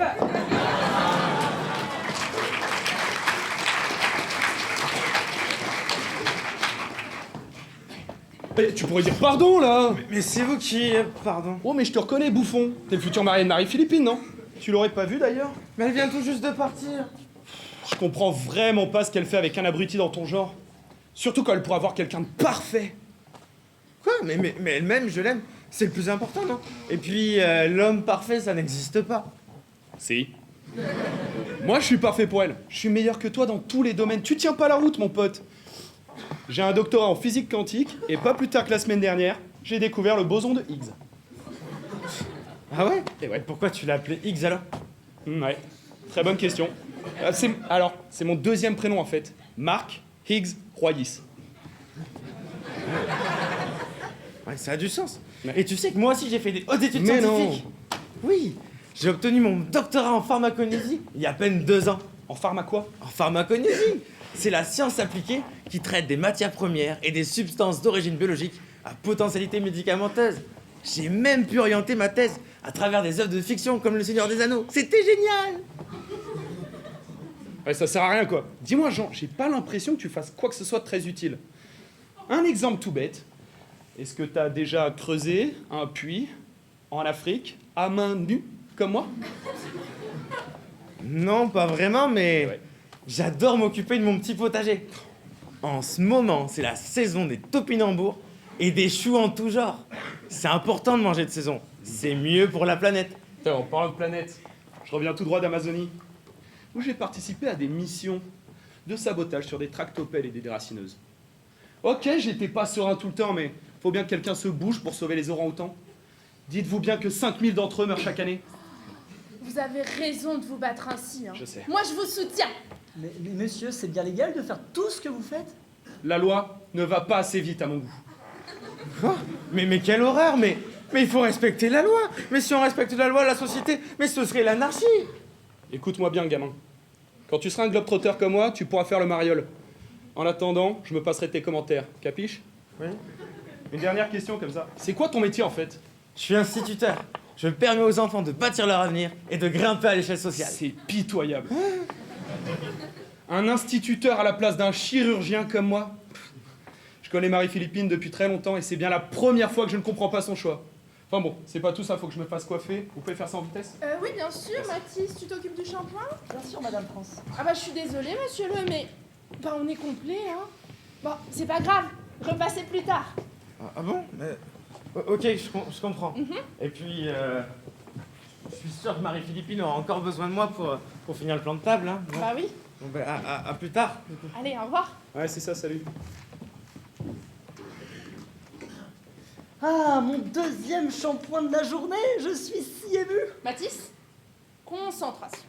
[SPEAKER 2] Mais tu pourrais dire pardon, là.
[SPEAKER 6] Mais c'est vous qui... Pardon.
[SPEAKER 2] Oh, mais je te reconnais, bouffon. T'es le futur marié de Marie-Philippine, non? Tu l'aurais pas vu, d'ailleurs?
[SPEAKER 6] Mais elle vient tout juste de partir.
[SPEAKER 2] Je comprends vraiment pas ce qu'elle fait avec un abruti dans ton genre. Surtout quand elle pourrait avoir quelqu'un de parfait.
[SPEAKER 6] Quoi? Mais elle-même, je l'aime. C'est le plus important, non? Et puis, l'homme parfait, ça n'existe pas.
[SPEAKER 2] Si. Moi, je suis parfait pour elle. Je suis meilleur que toi dans tous les domaines. Tu tiens pas la route, mon pote. J'ai un doctorat en physique quantique et pas plus tard que la semaine dernière, j'ai découvert le boson de Higgs.
[SPEAKER 6] Ah ouais?
[SPEAKER 2] Et ouais.
[SPEAKER 6] Pourquoi tu l'as appelé Higgs alors?
[SPEAKER 2] Ouais, très bonne question. C'est mon deuxième prénom en fait. Marc Higgs Royis.
[SPEAKER 6] Ouais, ça a du sens.
[SPEAKER 2] Ouais.
[SPEAKER 6] Et tu sais que moi aussi j'ai fait des hautes études
[SPEAKER 2] Mais
[SPEAKER 6] scientifiques. Oui, j'ai obtenu mon doctorat en pharmacognésie il y a à peine 2 ans.
[SPEAKER 2] En pharma quoi?
[SPEAKER 6] En pharmacognésie, c'est la science appliquée qui traite des matières premières et des substances d'origine biologique à potentialité médicamenteuse. J'ai même pu orienter ma thèse à travers des œuvres de fiction comme Le Seigneur des Anneaux. C'était génial!
[SPEAKER 2] Ouais, ça sert à rien quoi. Dis-moi Jean, j'ai pas l'impression que tu fasses quoi que ce soit de très utile. Un exemple tout bête. Est-ce que t'as déjà creusé un puits en Afrique à main nue comme moi?
[SPEAKER 6] Non, pas vraiment, mais
[SPEAKER 2] Ouais.
[SPEAKER 6] j'adore m'occuper de mon petit potager. En ce moment, c'est la saison des topinambours et des choux en tout genre. C'est important de manger de saison. C'est mieux pour la planète.
[SPEAKER 2] Putain, en parlant de planète, je reviens tout droit d'Amazonie, où j'ai participé à des missions de sabotage sur des tractopelles et des déracineuses. Ok, j'étais pas serein tout le temps, mais faut bien que quelqu'un se bouge pour sauver les orang-outans. Dites-vous bien que 5000 d'entre eux meurent chaque année.
[SPEAKER 3] Vous avez raison de vous battre ainsi. Hein.
[SPEAKER 2] Je sais.
[SPEAKER 3] Moi, je vous soutiens.
[SPEAKER 4] Mais monsieur, c'est bien légal de faire tout ce que vous faites?
[SPEAKER 2] La loi ne va pas assez vite à mon goût.
[SPEAKER 6] Quoi? Mais quelle horreur! Mais il faut respecter la loi! Mais si on respecte la loi, la société, mais ce serait l'anarchie!
[SPEAKER 2] Écoute-moi bien, gamin. Quand tu seras un globe-trotter comme moi, tu pourras faire le mariole. En attendant, je me passerai tes commentaires. Capiche?
[SPEAKER 6] Oui.
[SPEAKER 2] Une dernière question comme ça. C'est quoi ton métier en fait?
[SPEAKER 6] Je suis instituteur. Je permets aux enfants de bâtir leur avenir et de grimper à l'échelle sociale.
[SPEAKER 2] C'est pitoyable. Un instituteur à la place d'un chirurgien comme moi? Je connais Marie-Philippine depuis très longtemps et c'est bien la première fois que je ne comprends pas son choix. Enfin bon, c'est pas tout ça, faut que je me fasse coiffer. Vous pouvez faire ça en vitesse?
[SPEAKER 3] Oui, bien sûr, Mathis, tu t'occupes du shampoing?
[SPEAKER 4] Bien sûr, Madame France.
[SPEAKER 3] Ah bah, je suis désolée, monsieur le, mais... Bah, on est complet, hein. Bon, c'est pas grave. Repassez plus tard.
[SPEAKER 6] Ah bon? Ok, je comprends. Et puis, je suis sûr que Marie-Philippine aura encore besoin de moi pour finir le plan de table. Hein. Bon.
[SPEAKER 3] Bah oui.
[SPEAKER 6] Bon, ben, à plus tard.
[SPEAKER 3] Allez, au revoir.
[SPEAKER 2] Ouais, c'est ça, salut.
[SPEAKER 4] Ah, mon deuxième shampoing de la journée, je suis si ému.
[SPEAKER 3] Mathis, concentration.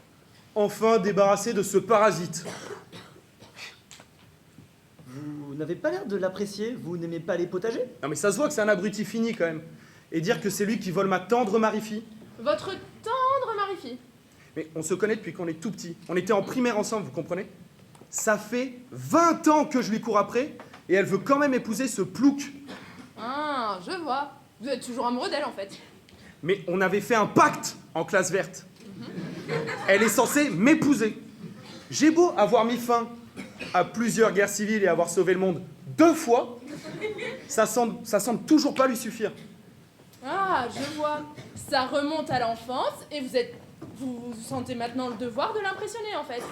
[SPEAKER 2] Enfin débarrassé de ce parasite.
[SPEAKER 4] Vous n'avez pas l'air de l'apprécier, vous n'aimez pas les potagers?
[SPEAKER 2] Non mais ça se voit que c'est un abruti fini quand même. Et dire que c'est lui qui vole ma tendre Marie-Fille.
[SPEAKER 3] Votre tendre Marie-Fille.
[SPEAKER 2] Mais on se connaît depuis qu'on est tout petit. On était en primaire ensemble, vous comprenez? Ça fait 20 ans que je lui cours après et elle veut quand même épouser ce plouc.
[SPEAKER 3] Ah, je vois. Vous êtes toujours amoureux d'elle, en fait.
[SPEAKER 2] Mais on avait fait un pacte en classe verte. Elle est censée m'épouser. J'ai beau avoir mis fin à plusieurs guerres civiles et avoir sauvé le monde 2 fois, ça semble toujours pas lui suffire.
[SPEAKER 3] Ah, je vois. Ça remonte à l'enfance et vous sentez maintenant le devoir de l'impressionner, en fait.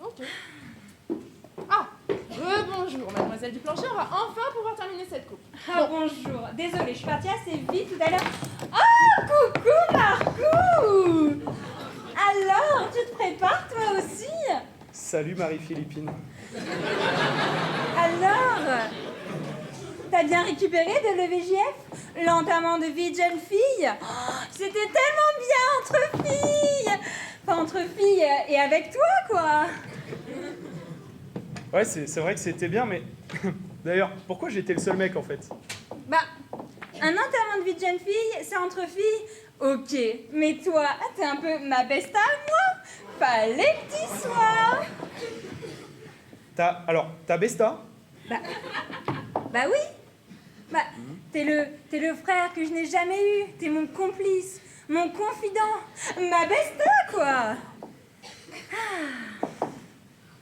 [SPEAKER 3] Ok. Ah, bonjour, mademoiselle du plancher, on va enfin pouvoir terminer cette coupe.
[SPEAKER 5] Ah bonjour, désolée, je suis partie assez vite tout à l'heure. Oh, coucou Marcou! Alors, tu te prépares toi aussi?
[SPEAKER 2] Salut Marie-Philippine.
[SPEAKER 5] Alors, t'as bien récupéré de l'EVJF? L'entamement de vie de jeune fille? Oh, c'était tellement bien entre filles! Enfin, entre filles et avec toi, quoi!
[SPEAKER 2] Ouais, c'est vrai que c'était bien, mais... D'ailleurs, pourquoi j'étais le seul mec, en fait?
[SPEAKER 5] Bah, un enterrement de vie de jeune fille, c'est entre filles, ok. Mais toi, t'es un peu ma besta à moi. Fallait que t'y sois.
[SPEAKER 2] Ta besta?
[SPEAKER 5] Bah oui. Bah, t'es le frère que je n'ai jamais eu. T'es mon complice, mon confident, ma besta, quoi.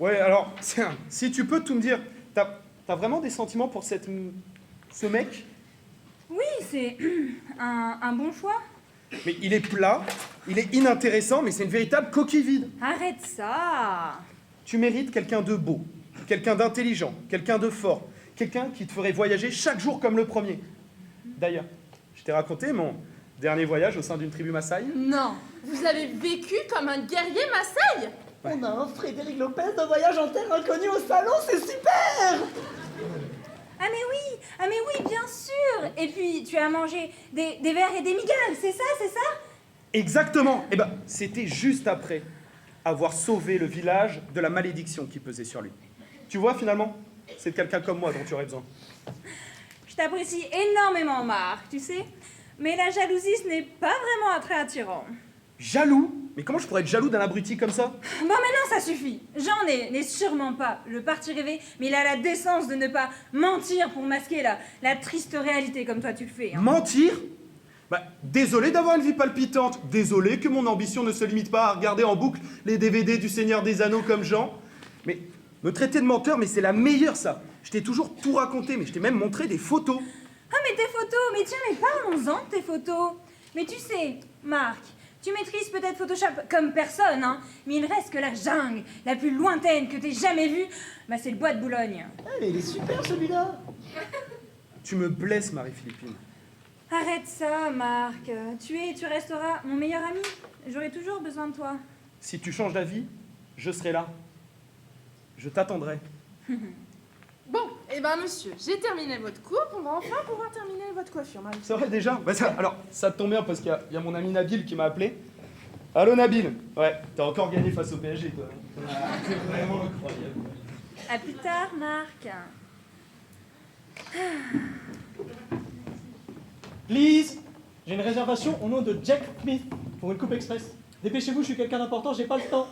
[SPEAKER 2] Ouais, alors, tiens, si tu peux tout me dire, t'as vraiment des sentiments pour ce mec?
[SPEAKER 5] Oui, c'est un bon choix.
[SPEAKER 2] Mais il est plat, il est inintéressant, mais c'est une véritable coquille vide.
[SPEAKER 5] Arrête ça.
[SPEAKER 2] Tu mérites quelqu'un de beau, quelqu'un d'intelligent, quelqu'un de fort, quelqu'un qui te ferait voyager chaque jour comme le premier. D'ailleurs, je t'ai raconté mon dernier voyage au sein d'une tribu Maasai.
[SPEAKER 3] Non, vous avez vécu comme un guerrier Maasai?
[SPEAKER 4] On a un Frédéric Lopez de voyage en terre inconnue au salon, c'est super!
[SPEAKER 5] Ah mais oui, bien sûr. Et puis, tu as mangé des vers et des migales, c'est ça?
[SPEAKER 2] Exactement. Eh ben, c'était juste après avoir sauvé le village de la malédiction qui pesait sur lui. Tu vois, finalement, c'est quelqu'un comme moi dont tu aurais besoin.
[SPEAKER 5] Je t'apprécie énormément, Marc, tu sais. Mais la jalousie, ce n'est pas vraiment un trait attirant.
[SPEAKER 2] Jaloux? Mais comment je pourrais être jaloux d'un abruti comme ça?
[SPEAKER 5] Bon, maintenant, ça suffit. Jean n'est sûrement pas le parti rêvé, mais il a la décence de ne pas mentir pour masquer la triste réalité comme toi tu le fais. Hein.
[SPEAKER 2] Mentir? Bah, désolé d'avoir une vie palpitante. Désolé que mon ambition ne se limite pas à regarder en boucle les DVD du Seigneur des Anneaux comme Jean. Mais me traiter de menteur, mais c'est la meilleure, ça. Je t'ai toujours tout raconté, mais je t'ai même montré des photos.
[SPEAKER 5] Ah, mais tes photos, mais tiens, mais parlons-en de tes photos. Mais tu sais, Marc, tu maîtrises peut-être Photoshop comme personne, hein, mais il reste que la jungle, la plus lointaine que t'aies jamais vue, bah c'est le bois de Boulogne.
[SPEAKER 4] Ah, mais il est super celui-là!
[SPEAKER 2] Tu me blesses, Marie-Philippine.
[SPEAKER 5] Arrête ça, Marc. Tu resteras mon meilleur ami. J'aurai toujours besoin de toi.
[SPEAKER 2] Si tu changes d'avis, je serai là. Je t'attendrai.
[SPEAKER 3] Bon, eh ben monsieur, j'ai terminé votre coupe, on va enfin pouvoir terminer votre coiffure, Marie.
[SPEAKER 2] C'est vrai déjà? Bah, alors, ça tombe bien parce qu'il y a mon ami Nabil qui m'a appelé. Allô Nabil? Ouais, t'as encore gagné face au PSG, toi. C'est vraiment incroyable.
[SPEAKER 5] À plus tard, Marc.
[SPEAKER 9] Please, j'ai une réservation au nom de Jack Smith pour une coupe express. Dépêchez-vous, je suis quelqu'un d'important, j'ai pas le temps.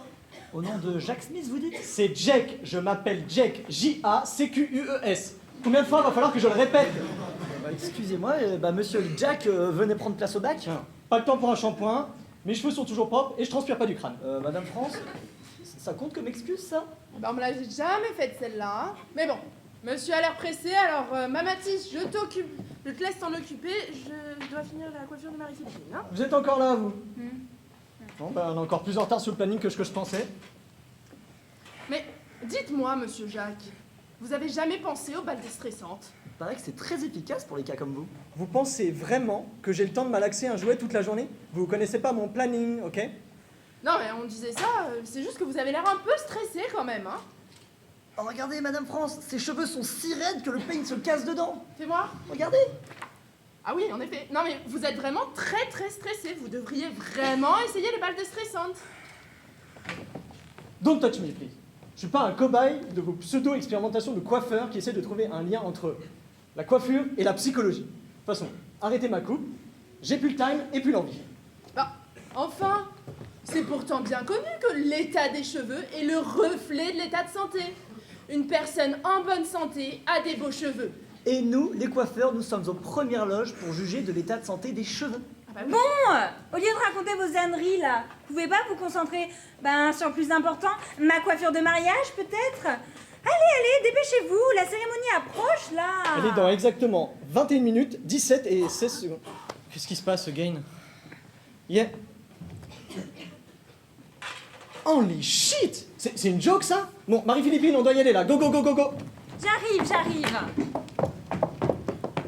[SPEAKER 4] Au nom de Jack Smith, vous dites?
[SPEAKER 9] C'est Jack, je m'appelle Jack, J-A-C-Q-U-E-S. Combien de fois va falloir que je le répète?
[SPEAKER 4] Excusez-moi, monsieur Jack, venez prendre place au bac.
[SPEAKER 9] Pas le temps pour un shampoing, mes cheveux sont toujours propres et je transpire pas du crâne.
[SPEAKER 4] Madame France, ça compte comme excuse, ça?
[SPEAKER 3] Ben on me l'a jamais faite celle-là, hein. Mais bon, monsieur a l'air pressé, alors ma Mathis, je te laisse t'en occuper, je dois finir la coiffure de Marie-Philippine, hein.
[SPEAKER 9] Vous êtes encore là, vous? Bon, on est encore plus en retard sur le planning que ce que je pensais.
[SPEAKER 3] Mais dites-moi, monsieur Jacques, vous avez jamais pensé aux balles déstressantes?
[SPEAKER 4] Il paraît que c'est très efficace pour les cas comme vous.
[SPEAKER 9] Vous pensez vraiment que j'ai le temps de malaxer un jouet toute la journée? Vous connaissez pas mon planning, ok?
[SPEAKER 3] Non mais on disait ça, c'est juste que vous avez l'air un peu stressé quand même, hein.
[SPEAKER 4] Oh, regardez, Madame France, ses cheveux sont si raides que le peigne se casse dedans.
[SPEAKER 3] Fais-moi.
[SPEAKER 4] Regardez.
[SPEAKER 3] Ah oui, en effet. Non mais vous êtes vraiment très stressé, vous devriez vraiment essayer les balles déstressantes.
[SPEAKER 9] Don't touch me, please. Je suis pas un cobaye de vos pseudo-expérimentations de coiffeurs qui essaient de trouver un lien entre la coiffure et la psychologie. De toute façon, arrêtez ma coupe, j'ai plus le time et plus l'envie.
[SPEAKER 3] Bah, enfin, c'est pourtant bien connu que l'état des cheveux est le reflet de l'état de santé. Une personne en bonne santé a des beaux cheveux.
[SPEAKER 4] Et nous, les coiffeurs, nous sommes aux premières loges pour juger de l'état de santé des cheveux.
[SPEAKER 3] Ah bah oui.
[SPEAKER 5] Bon, au lieu de raconter vos âneries, là, vous pouvez pas vous concentrer sur le plus important, ma coiffure de mariage, peut-être? Allez, dépêchez-vous, la cérémonie approche, là.
[SPEAKER 9] Elle est dans exactement 21 minutes, 17 et 16 secondes. Qu'est-ce qui se passe, Gain? Yeah. Holy shit! C'est une joke, ça? Bon, Marie-Philippine, on doit y aller, là. Go, go, go, go, go!
[SPEAKER 5] J'arrive.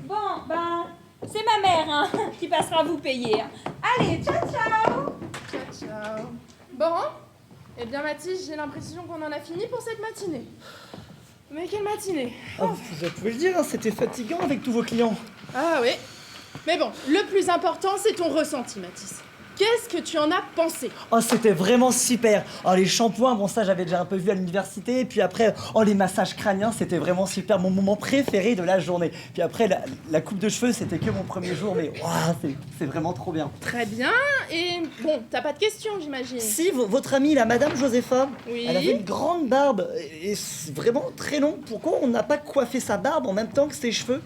[SPEAKER 5] Bon, c'est ma mère, hein, qui passera vous payer. Allez, ciao.
[SPEAKER 3] Ciao. Bon, eh bien Mathis, j'ai l'impression qu'on en a fini pour cette matinée. Mais quelle matinée!
[SPEAKER 4] Ah, vous pouvez le dire, hein, c'était fatigant avec tous vos clients.
[SPEAKER 3] Ah oui. Mais bon, le plus important, c'est ton ressenti, Mathis. Qu'est-ce que tu en as pensé?
[SPEAKER 4] Oh, c'était vraiment super. Oh, les shampoings, bon, ça, j'avais déjà un peu vu à l'université. Et puis après, oh, les massages crâniens, c'était vraiment super. Mon moment préféré de la journée. Puis après, la coupe de cheveux, c'était que mon premier jour. Mais wow, c'est vraiment trop bien.
[SPEAKER 3] Très bien. Et bon, t'as pas de questions, j'imagine?
[SPEAKER 4] Si, votre amie, la Madame Josepha,
[SPEAKER 3] Oui.
[SPEAKER 4] elle avait une grande barbe. Et c'est vraiment très long. Pourquoi on n'a pas coiffé sa barbe en même temps que ses cheveux?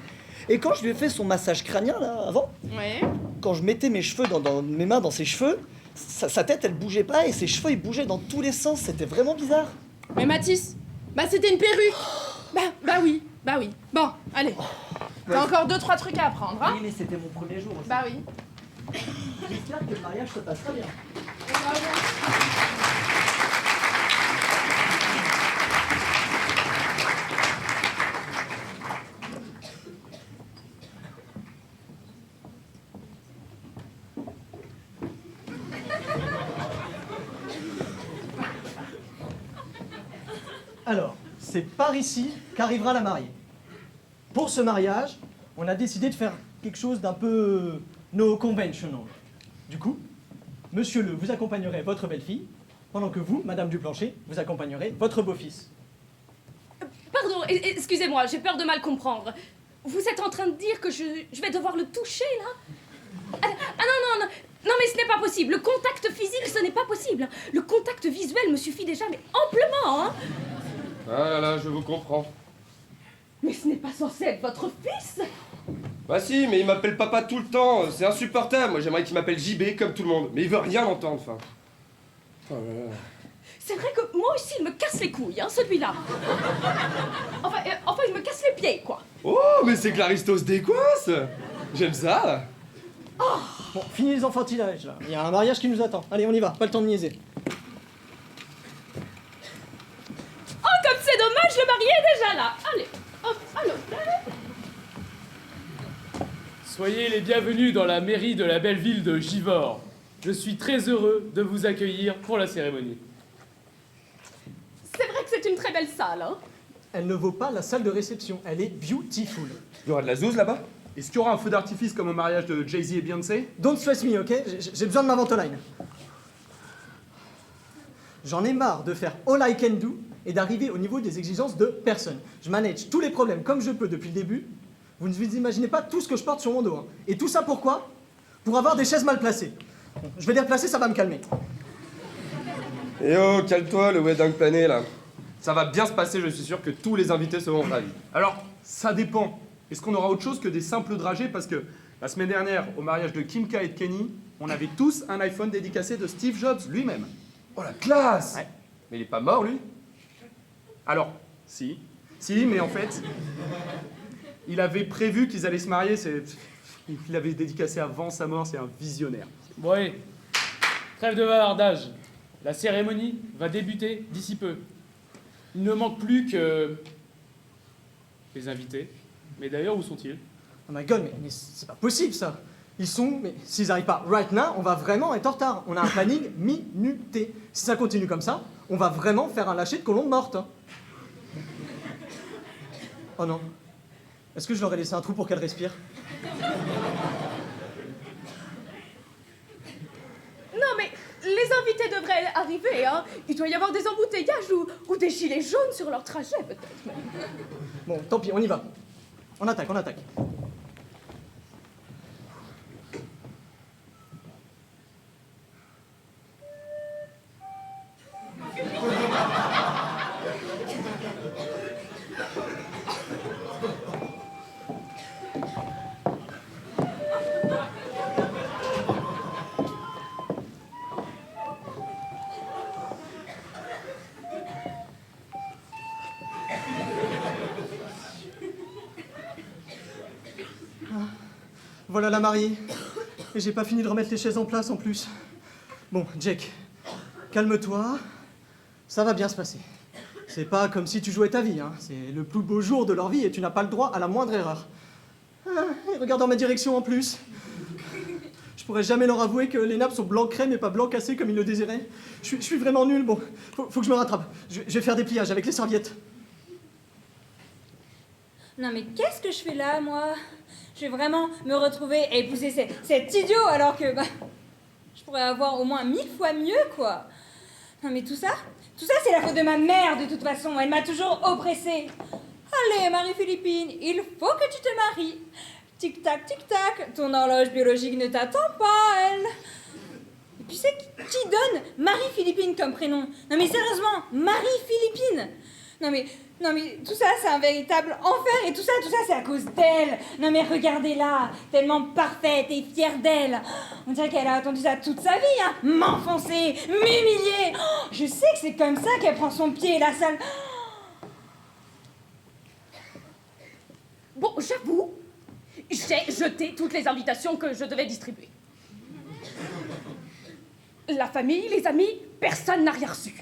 [SPEAKER 4] Et quand je lui ai fait son massage crânien, là, avant,
[SPEAKER 3] Ouais.
[SPEAKER 4] quand je mettais mes cheveux dans mes mains dans ses cheveux, sa tête, elle bougeait pas et ses cheveux, ils bougeaient dans tous les sens. C'était vraiment bizarre.
[SPEAKER 3] Mais Mathis, c'était une perruque. Bah oui. Bon, allez. T'as encore 2-3 trucs à apprendre, hein?
[SPEAKER 4] Oui, mais c'était mon premier jour aussi.
[SPEAKER 3] Bah oui.
[SPEAKER 4] J'espère que le mariage se passera bien. Alors, c'est par ici qu'arrivera la mariée. Pour ce mariage, on a décidé de faire quelque chose d'un peu no conventional. Du coup, monsieur Le, vous accompagnerez votre belle-fille, pendant que vous, madame Duplancher, vous accompagnerez votre beau-fils.
[SPEAKER 7] Pardon, excusez-moi, j'ai peur de mal comprendre. Vous êtes en train de dire que je vais devoir le toucher, là? Ah non, non, non, non, mais ce n'est pas possible. Le contact physique, ce n'est pas possible. Le contact visuel me suffit déjà, mais amplement, hein.
[SPEAKER 10] Ah là là, je vous comprends.
[SPEAKER 7] Mais ce n'est pas censé être votre fils.
[SPEAKER 10] Bah si, mais il m'appelle papa tout le temps, c'est insupportable. Moi j'aimerais qu'il m'appelle JB comme tout le monde, mais il veut rien entendre, enfin. Oh là là.
[SPEAKER 7] C'est vrai que moi aussi, il me casse les couilles, hein, celui-là. Enfin, il me casse les pieds, quoi.
[SPEAKER 10] Oh, mais c'est que l'Aristo se décoince. J'aime ça.
[SPEAKER 4] Bon, fini les enfantillages, là. Il y a un mariage qui nous attend. Allez, on y va, pas le temps de niaiser.
[SPEAKER 7] Oh, comme c'est dommage, le marié est déjà là. Allez, hop, à l'hôtel.
[SPEAKER 8] Soyez les bienvenus dans la mairie de la belle ville de Givors. Je suis très heureux de vous accueillir pour la cérémonie.
[SPEAKER 7] C'est vrai que c'est une très belle salle, hein.
[SPEAKER 4] Elle ne vaut pas la salle de réception, elle est beautiful.
[SPEAKER 10] Il y aura de la zouze là-bas?
[SPEAKER 2] Est-ce qu'il y aura un feu d'artifice comme au mariage de Jay-Z et Beyoncé?
[SPEAKER 4] Don't stress me, ok? J'ai besoin de ma ventoline. J'en ai marre de faire all I can do et d'arriver au niveau des exigences de personne. Je manage tous les problèmes comme je peux depuis le début. Vous ne vous imaginez pas tout ce que je porte sur mon dos. Hein. Et tout ça pourquoi? Pour avoir des chaises mal placées. Bon, je vais les replacer, ça va me calmer.
[SPEAKER 10] Eh oh, calme-toi, le wedding plané là. Ça va bien se passer, je suis sûr que tous les invités seront ravis.
[SPEAKER 2] Alors, ça dépend. Est-ce qu'on aura autre chose que des simples dragées? Parce que la semaine dernière, au mariage de Kim K et de Kenny, on avait tous un iPhone dédicacé de Steve Jobs lui-même.
[SPEAKER 10] Oh la classe!
[SPEAKER 2] Ouais.
[SPEAKER 10] Mais il est pas mort lui?
[SPEAKER 2] Alors, si, mais en fait, il avait prévu qu'ils allaient se marier, il l'avait dédicacé avant sa mort, c'est un visionnaire.
[SPEAKER 8] Bon, allez, trêve de bavardage. La cérémonie va débuter d'ici peu. Il ne manque plus que les invités. Mais d'ailleurs, où sont-ils?
[SPEAKER 4] Oh my god, mais c'est pas possible ça. Ils sont, mais s'ils arrivent pas right now, on va vraiment être en retard. On a un planning minuté. Si ça continue comme ça, on va vraiment faire un lâcher de colombe morte. Hein. Oh non. Est-ce que je leur ai laissé un trou pour qu'elle respire?
[SPEAKER 7] Non, mais les invités devraient arriver, hein. Il doit y avoir des embouteillages ou des gilets jaunes sur leur trajet, peut-être.
[SPEAKER 4] Bon, tant pis, on y va. On attaque, on attaque. Voilà la mariée. Et j'ai pas fini de remettre les chaises en place en plus. Bon, Jake, calme-toi. Ça va bien se passer. C'est pas comme si tu jouais ta vie, hein. C'est le plus beau jour de leur vie et tu n'as pas le droit à la moindre erreur. Ah, et regarde dans ma direction en plus. Je pourrais jamais leur avouer que les nappes sont blanc crème et pas blanc cassé comme ils le désiraient. Je suis vraiment nul. Bon, faut que je me rattrape. Je vais faire des pliages avec les serviettes.
[SPEAKER 5] Non mais qu'est-ce que je fais là, moi? Je vais vraiment me retrouver et épouser cet idiot alors que, je pourrais avoir au moins 1000 fois mieux, quoi. Non mais tout ça c'est la faute de ma mère, de toute façon. Elle m'a toujours oppressée. Allez, Marie-Philippine, il faut que tu te maries. Tic-tac, ton horloge biologique ne t'attend pas, elle. Et puis c'est qui donne Marie-Philippine comme prénom? Non mais sérieusement, Marie-Philippine. Non mais tout ça c'est un véritable enfer et tout ça c'est à cause d'elle. Non mais regardez-la, tellement parfaite et fière d'elle. On dirait qu'elle a attendu ça toute sa vie, hein. M'enfoncer, m'humilier. Oh, je sais que c'est comme ça qu'elle prend son pied, la sale.
[SPEAKER 7] Bon, j'avoue, j'ai jeté toutes les invitations que je devais distribuer. La famille, les amis, personne n'a rien reçu.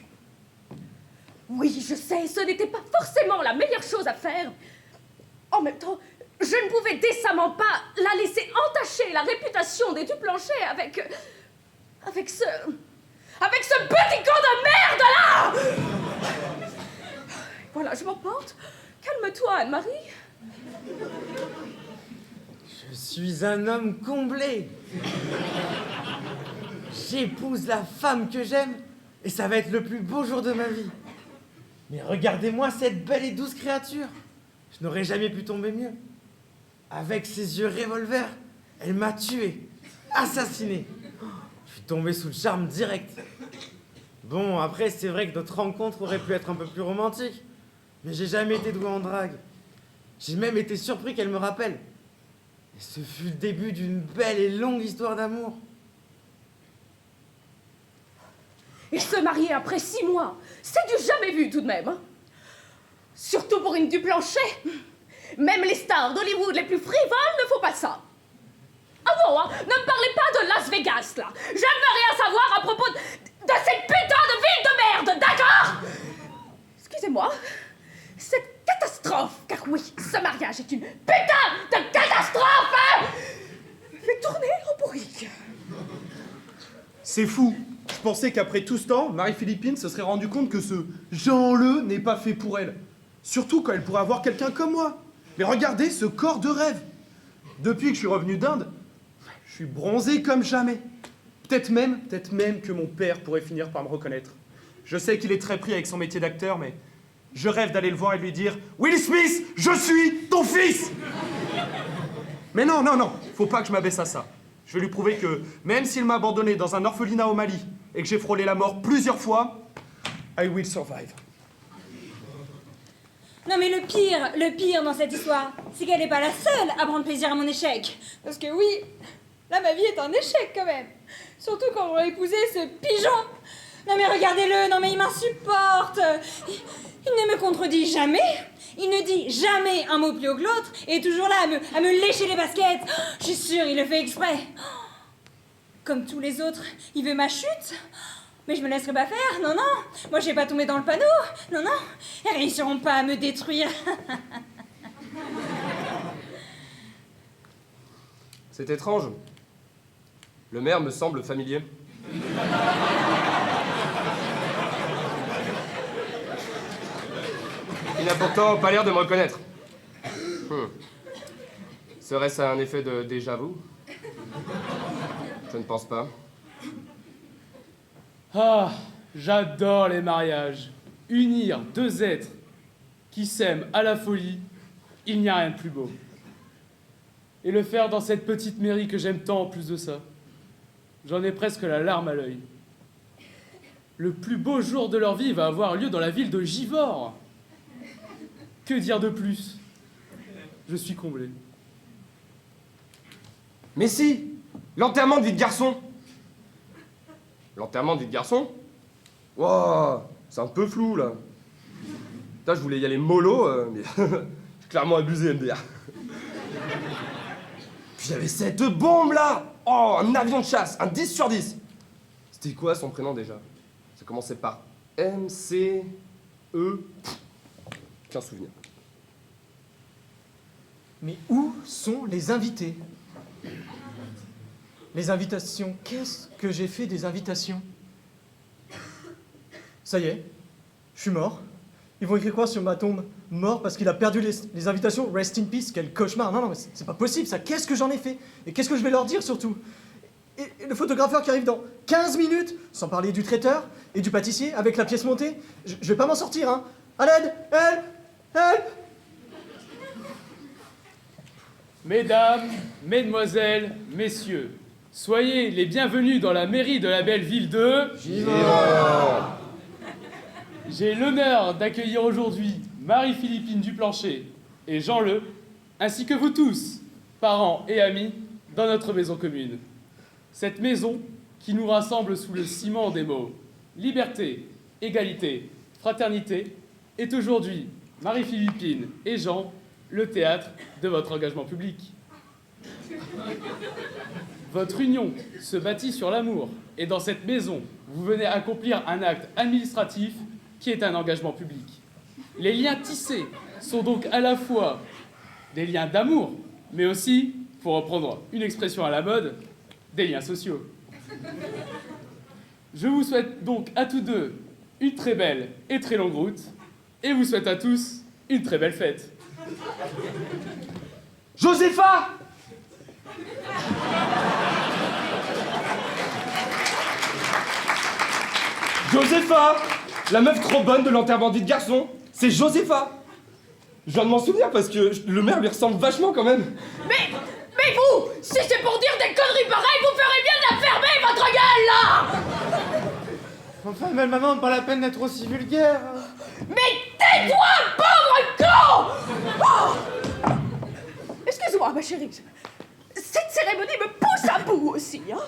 [SPEAKER 7] Oui, je sais, ce n'était pas forcément la meilleure chose à faire. En même temps, je ne pouvais décemment pas la laisser entacher la réputation des Duplancher avec ce petit con de merde, là! Voilà, je m'emporte. Calme-toi, Anne-Marie.
[SPEAKER 6] Je suis un homme comblé. J'épouse la femme que j'aime et ça va être le plus beau jour de ma vie. Mais regardez-moi cette belle et douce créature. Je n'aurais jamais pu tomber mieux. Avec ses yeux revolver, elle m'a tué, assassiné. Je suis tombé sous le charme direct. Bon, après, c'est vrai que notre rencontre aurait pu être un peu plus romantique. Mais j'ai jamais été doué en drague. J'ai même été surpris qu'elle me rappelle. Et ce fut le début d'une belle et longue histoire d'amour.
[SPEAKER 7] Et se marier après 6 mois, c'est du jamais vu tout de même. Hein. Surtout pour une Duplancher. Même les stars d'Hollywood les plus frivoles ne font pas ça. Ah bon, hein, ne me parlez pas de Las Vegas, là. Je ne veux rien savoir à propos de cette putain de ville de merde, d'accord? Excusez-moi. Cette catastrophe, car oui, ce mariage est une putain de catastrophe, hein, fait tourner en bourrique.
[SPEAKER 2] C'est fou. Je pensais qu'après tout ce temps, Marie-Philippine se serait rendue compte que ce Jean-Le n'est pas fait pour elle. Surtout quand elle pourrait avoir quelqu'un comme moi. Mais regardez ce corps de rêve. Depuis que je suis revenu d'Inde, je suis bronzé comme jamais. Peut-être même que mon père pourrait finir par me reconnaître. Je sais qu'il est très pris avec son métier d'acteur, mais je rêve d'aller le voir et lui dire « Will Smith, je suis ton fils !» Mais non, faut pas que je m'abaisse à ça. Je vais lui prouver que, même s'il m'a abandonné dans un orphelinat au Mali et que j'ai frôlé la mort plusieurs fois, I will survive.
[SPEAKER 5] Non mais le pire dans cette histoire, c'est qu'elle n'est pas la seule à prendre plaisir à mon échec. Parce que oui, là ma vie est un échec quand même. Surtout quand on va épouser ce pigeon. Non mais regardez-le, non mais il m'insupporte. Il ne me contredit jamais. Il ne dit jamais un mot plus haut que l'autre et est toujours là à me lécher les baskets. Oh, je suis sûre, il le fait exprès. Oh, comme tous les autres, il veut ma chute. Mais je me laisserai pas faire, non. Moi, je vais pas tomber dans le panneau. Non. Ils réussiront pas à me détruire.
[SPEAKER 10] C'est étrange. Le maire me semble familier. Il n'a pourtant pas l'air de me reconnaître. Serait-ce un effet de déjà-vu? Je ne pense pas.
[SPEAKER 8] Ah, j'adore les mariages. Unir 2 êtres qui s'aiment à la folie, il n'y a rien de plus beau. Et le faire dans cette petite mairie que j'aime tant en plus de ça. J'en ai presque la larme à l'œil. Le plus beau jour de leur vie va avoir lieu dans la ville de Givors. Que dire de plus? Je suis comblé.
[SPEAKER 10] Mais si! L'enterrement de vie de garçon! L'enterrement de vie de garçon? Wow, c'est un peu flou, là. Putain, je voulais y aller mollo, mais j'ai clairement abusé, MDR. Puis il y avait cette bombe, là! Oh, un avion de chasse, un 10 sur 10! C'était quoi son prénom, déjà? Ça commençait par M, C, E... Aucun souvenir.
[SPEAKER 9] Mais où sont les invités? Les invitations, qu'est-ce que j'ai fait des invitations? Ça y est, je suis mort. Ils vont écrire quoi sur ma tombe? Mort parce qu'il a perdu les invitations? Rest in peace, quel cauchemar. Non, mais c'est pas possible ça. Qu'est-ce que j'en ai fait? Et qu'est-ce que je vais leur dire surtout? Et le photographeur qui arrive dans 15 minutes, sans parler du traiteur et du pâtissier avec la pièce montée, je vais pas m'en sortir, hein. À l'aide! Help!
[SPEAKER 8] Mesdames, mesdemoiselles, messieurs, soyez les bienvenus dans la mairie de la belle ville de
[SPEAKER 10] Givors.
[SPEAKER 8] J'ai l'honneur d'accueillir aujourd'hui Marie-Philippine Duplancher et Jean-Le, ainsi que vous tous, parents et amis, dans notre maison commune. Cette maison qui nous rassemble sous le ciment des mots liberté, égalité, fraternité, est aujourd'hui, Marie-Philippine et Jean, le théâtre de votre engagement public. Votre union se bâtit sur l'amour, et dans cette maison, vous venez accomplir un acte administratif qui est un engagement public. Les liens tissés sont donc à la fois des liens d'amour, mais aussi, pour reprendre une expression à la mode, des liens sociaux. Je vous souhaite donc à tous deux une très belle et très longue route, et vous souhaite à tous une très belle fête.
[SPEAKER 6] Josépha! Josépha! La meuf trop bonne de l'enterrement de garçon, c'est Josépha! Je viens de m'en souvenir parce que le maire lui ressemble vachement quand même.
[SPEAKER 7] Mais vous, si c'est pour dire des conneries pareilles, vous ferez bien de la fermer, votre gueule, là!
[SPEAKER 6] Enfin, mais maman, pas la peine d'être aussi vulgaire.
[SPEAKER 7] Mais tais-toi, pauvre con! Oh! Excuse-moi, ma chérie. Cette cérémonie me pousse à bout aussi, hein?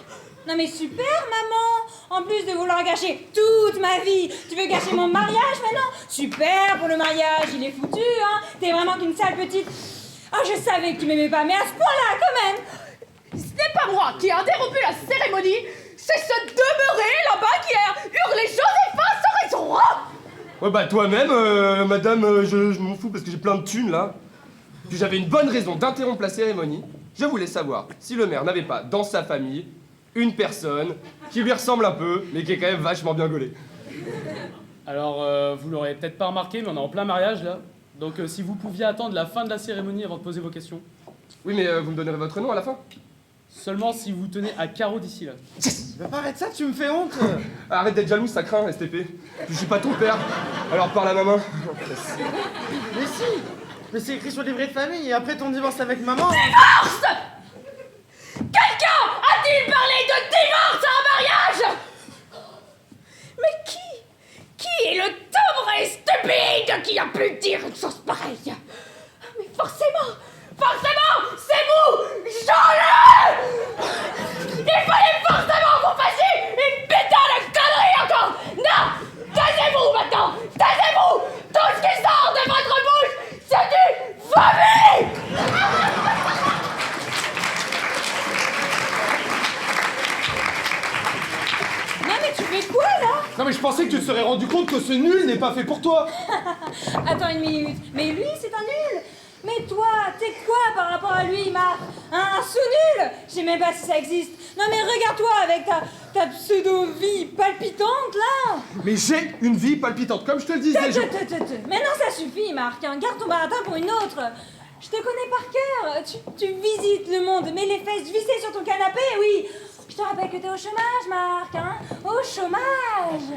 [SPEAKER 5] Non mais super, maman! En plus de vouloir gâcher toute ma vie, tu veux gâcher mon mariage maintenant? Super pour le mariage, il est foutu, hein? T'es vraiment qu'une sale petite... Oh, je savais que tu m'aimais pas, mais à ce point-là, quand même!
[SPEAKER 7] Ce n'est pas moi qui ai interrompu la cérémonie, c'est ce demeuré là-bas qui a hurlé Josépha sans raison, hein?
[SPEAKER 6] Ouais bah toi-même, madame, je m'en fous parce que j'ai plein de thunes là. Puis j'avais une bonne raison d'interrompre la cérémonie. Je voulais savoir si le maire n'avait pas dans sa famille une personne qui lui ressemble un peu, mais qui est quand même vachement bien gaulée.
[SPEAKER 8] Alors, vous l'aurez peut-être pas remarqué, mais on est en plein mariage là. Donc, si vous pouviez attendre la fin de la cérémonie avant de poser vos questions.
[SPEAKER 6] Oui, mais vous me donnerez votre nom à la fin?
[SPEAKER 8] Seulement si vous tenez à carreau d'ici là.
[SPEAKER 6] Bah arrête ça, tu me fais honte. Arrête d'être jaloux, ça craint, STP. Je suis pas ton père, alors parle à ma main.
[SPEAKER 11] Mais si! Mais c'est écrit sur le livret de famille, et après ton divorce avec maman...
[SPEAKER 7] Divorce! Quelqu'un a-t-il parlé de divorce à un mariage? Mais qui est le timbré stupide qui a pu dire une chose pareille? Mais forcément, c'est vous, Jean-Luc! Il fallait forcément que vous fassiez une putain de connerie encore! Non! Taisez-vous maintenant! Taisez-vous! Tout ce qui sort de votre bouche, c'est du vomi!
[SPEAKER 5] Non mais tu fais quoi, là?
[SPEAKER 2] Non mais je pensais que tu te serais rendu compte que ce nul n'est pas fait pour toi.
[SPEAKER 5] Attends une minute, mais lui, c'est un nul! Mais toi, t'es quoi par rapport à lui, Marc? Un sous-nul? Je sais même pas si ça existe. Non mais regarde-toi avec ta pseudo-vie palpitante, là!
[SPEAKER 2] Mais j'ai une vie palpitante, comme je te le disais.
[SPEAKER 5] Maintenant ça suffit, Marc, hein. Garde ton baratin pour une autre. Je te connais par cœur. Tu visites le monde, mets les fesses vissées sur ton canapé, oui. Je te rappelle que t'es au chômage, Marc, hein. Au chômage.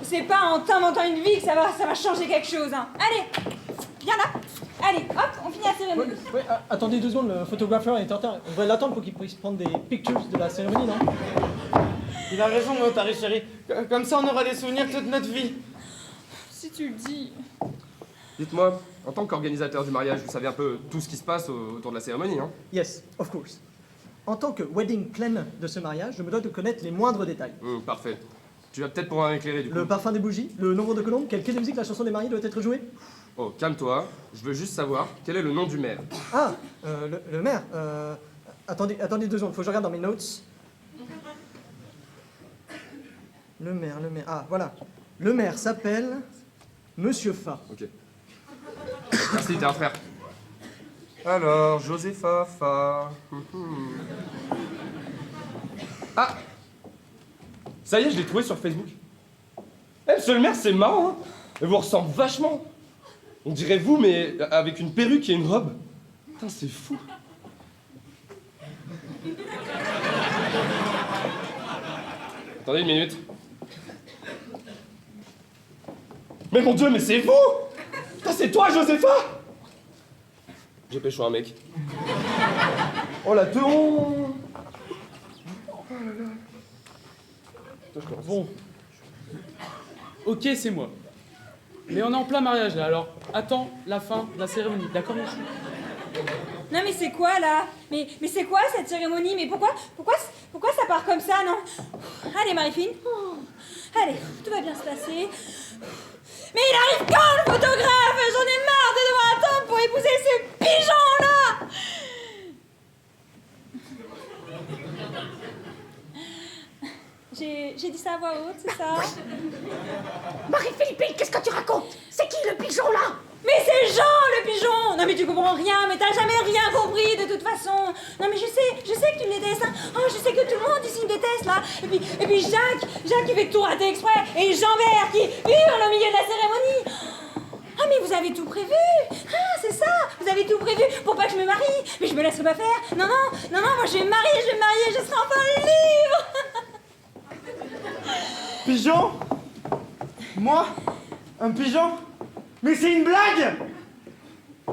[SPEAKER 5] C'est pas en t'inventant une vie que ça va changer quelque chose, hein. Allez, viens là. Allez, hop, on finit la cérémonie.
[SPEAKER 9] Ouais, attendez 2 secondes, le photographeur est en retard. On va l'attendre pour qu'il puisse prendre des pictures de la cérémonie, non?
[SPEAKER 11] Il a raison, mon taré chéri. Comme ça, on aura des souvenirs toute notre vie.
[SPEAKER 5] Si tu le dis.
[SPEAKER 6] Dites-moi, en tant qu'organisateur du mariage, vous savez un peu tout ce qui se passe autour de la cérémonie, hein?
[SPEAKER 9] Yes, of course. En tant que wedding planner de ce mariage, je me dois de connaître les moindres détails.
[SPEAKER 6] Parfait. Tu vas peut-être pouvoir éclairer du coup.
[SPEAKER 9] Le parfum des bougies, le nombre de colombes, quelle clé de musique la chanson des mariés doit être jouée?
[SPEAKER 6] Oh, calme-toi. Je veux juste savoir quel est le nom du maire.
[SPEAKER 9] Ah, le maire. Attendez 2 secondes, faut que je regarde dans mes notes. Le maire. Ah, voilà. Le maire s'appelle Monsieur Fa.
[SPEAKER 6] Ok. Merci, t'es un frère. Alors, Josépha, Fa. Ah! Ça y est, je l'ai trouvé sur Facebook. Eh, monsieur le maire, c'est marrant, hein? Elle vous ressemble vachement. On dirait vous, mais avec une perruque et une robe. Putain, c'est fou. Attendez une minute. Mais mon Dieu, mais c'est vous! Putain, c'est toi, Josépha! J'ai pécho un mec. Oh la teon!
[SPEAKER 8] Bon. Ok, c'est moi. Mais on est en plein mariage là, alors attends la fin de la cérémonie, d'accord mon chou?
[SPEAKER 5] Non mais c'est quoi là? Mais c'est quoi cette cérémonie? Mais pourquoi ça part comme ça, non? Allez Marie-Fine. Allez, tout va bien se passer. Mais il arrive quand le photographe? J'en ai marre de devoir attendre pour épouser ce pigeon là! J'ai dit ça à voix haute, c'est ça?
[SPEAKER 7] Marie-Philippine, qu'est-ce que tu racontes? C'est qui le pigeon là?
[SPEAKER 5] Mais c'est Jean le pigeon! Non mais tu comprends rien, mais t'as jamais rien compris de toute façon! Non mais je sais que tu me détestes, hein. Oh, je sais que tout le monde ici me déteste là! Et puis Jacques qui fait tout rater exprès! Et Jean-Bert qui hurle au milieu de la cérémonie! mais vous avez tout prévu. Ah, c'est ça. Vous avez tout prévu pour pas que je me marie. Mais je me laisserai pas faire. Non, moi je vais me marier, je serai enfin libre.
[SPEAKER 6] Pigeon? Moi? Un pigeon? Mais c'est une blague!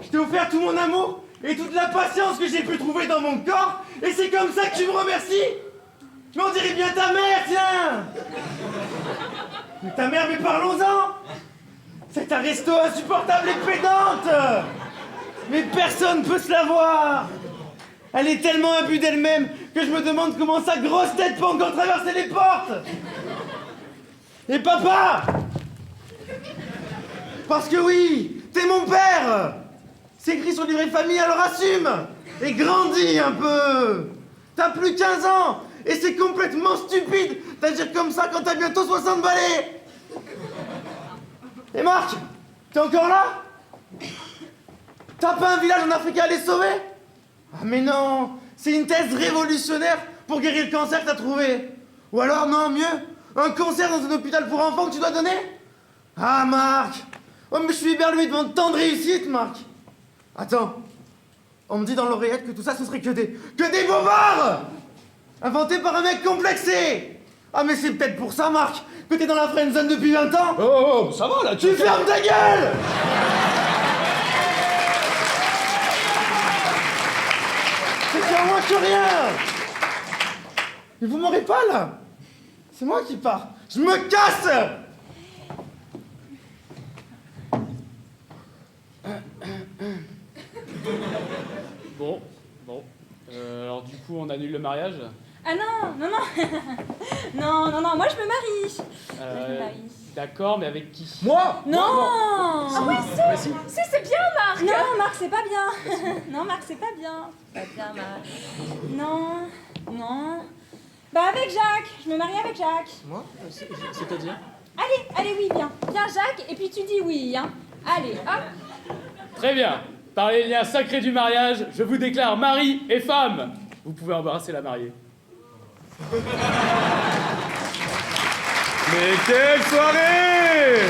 [SPEAKER 6] Je t'ai offert tout mon amour et toute la patience que j'ai pu trouver dans mon corps, et c'est comme ça que tu me remercies? Mais on dirait bien ta mère, tiens! Mais ta mère, mais parlons-en! C'est un resto insupportable et pédante! Mais personne peut se la voir! Elle est tellement imbue d'elle-même que je me demande comment sa grosse tête peut encore traverser les portes! Et papa! Parce que oui, t'es mon père! C'est écrit sur le livret de famille, alors assume! Et grandis un peu! T'as plus 15 ans! Et c'est complètement stupide d'agir comme ça quand t'as bientôt 60 balais! Et Marc, t'es encore là? T'as pas un village en Afrique à aller sauver? Ah mais non, c'est une thèse révolutionnaire pour guérir le cancer que t'as trouvé. Ou alors, non, mieux, un cancer dans un hôpital pour enfants que tu dois donner? Ah Marc! Oh mais je suis éberlué devant tant de réussite, Marc! Attends, on me dit dans l'oreillette que tout ça ce serait que des bobards! Inventés par un mec complexé! Ah mais c'est peut-être pour ça, Marc, que t'es dans la friendzone depuis 20 ans!
[SPEAKER 10] Oh, ça va là,
[SPEAKER 6] Tu fermes ta gueule! C'est moins que rien! Mais vous m'aurez pas là! C'est moi qui pars! Je me casse!
[SPEAKER 8] Bon. Alors du coup, on annule le mariage.
[SPEAKER 5] Ah non, moi je me marie. Je me marie.
[SPEAKER 8] D'accord, mais avec qui?
[SPEAKER 10] Moi?
[SPEAKER 5] Non.
[SPEAKER 7] Ah oui, si, c'est bien, Marc.
[SPEAKER 5] Non, Marc, c'est pas bien. Non, Marc, c'est pas bien. Pas bien, Marc. Non. Bah avec Jacques. Je me marie avec Jacques.
[SPEAKER 9] Moi? C'est-à-dire?
[SPEAKER 5] Allez, oui, viens. Viens, Jacques, et puis tu dis oui, hein. Allez, hop.
[SPEAKER 8] Très bien. Par les liens sacrés du mariage, je vous déclare mari et femme. Vous pouvez embrasser la mariée.
[SPEAKER 10] Mais quelle soirée!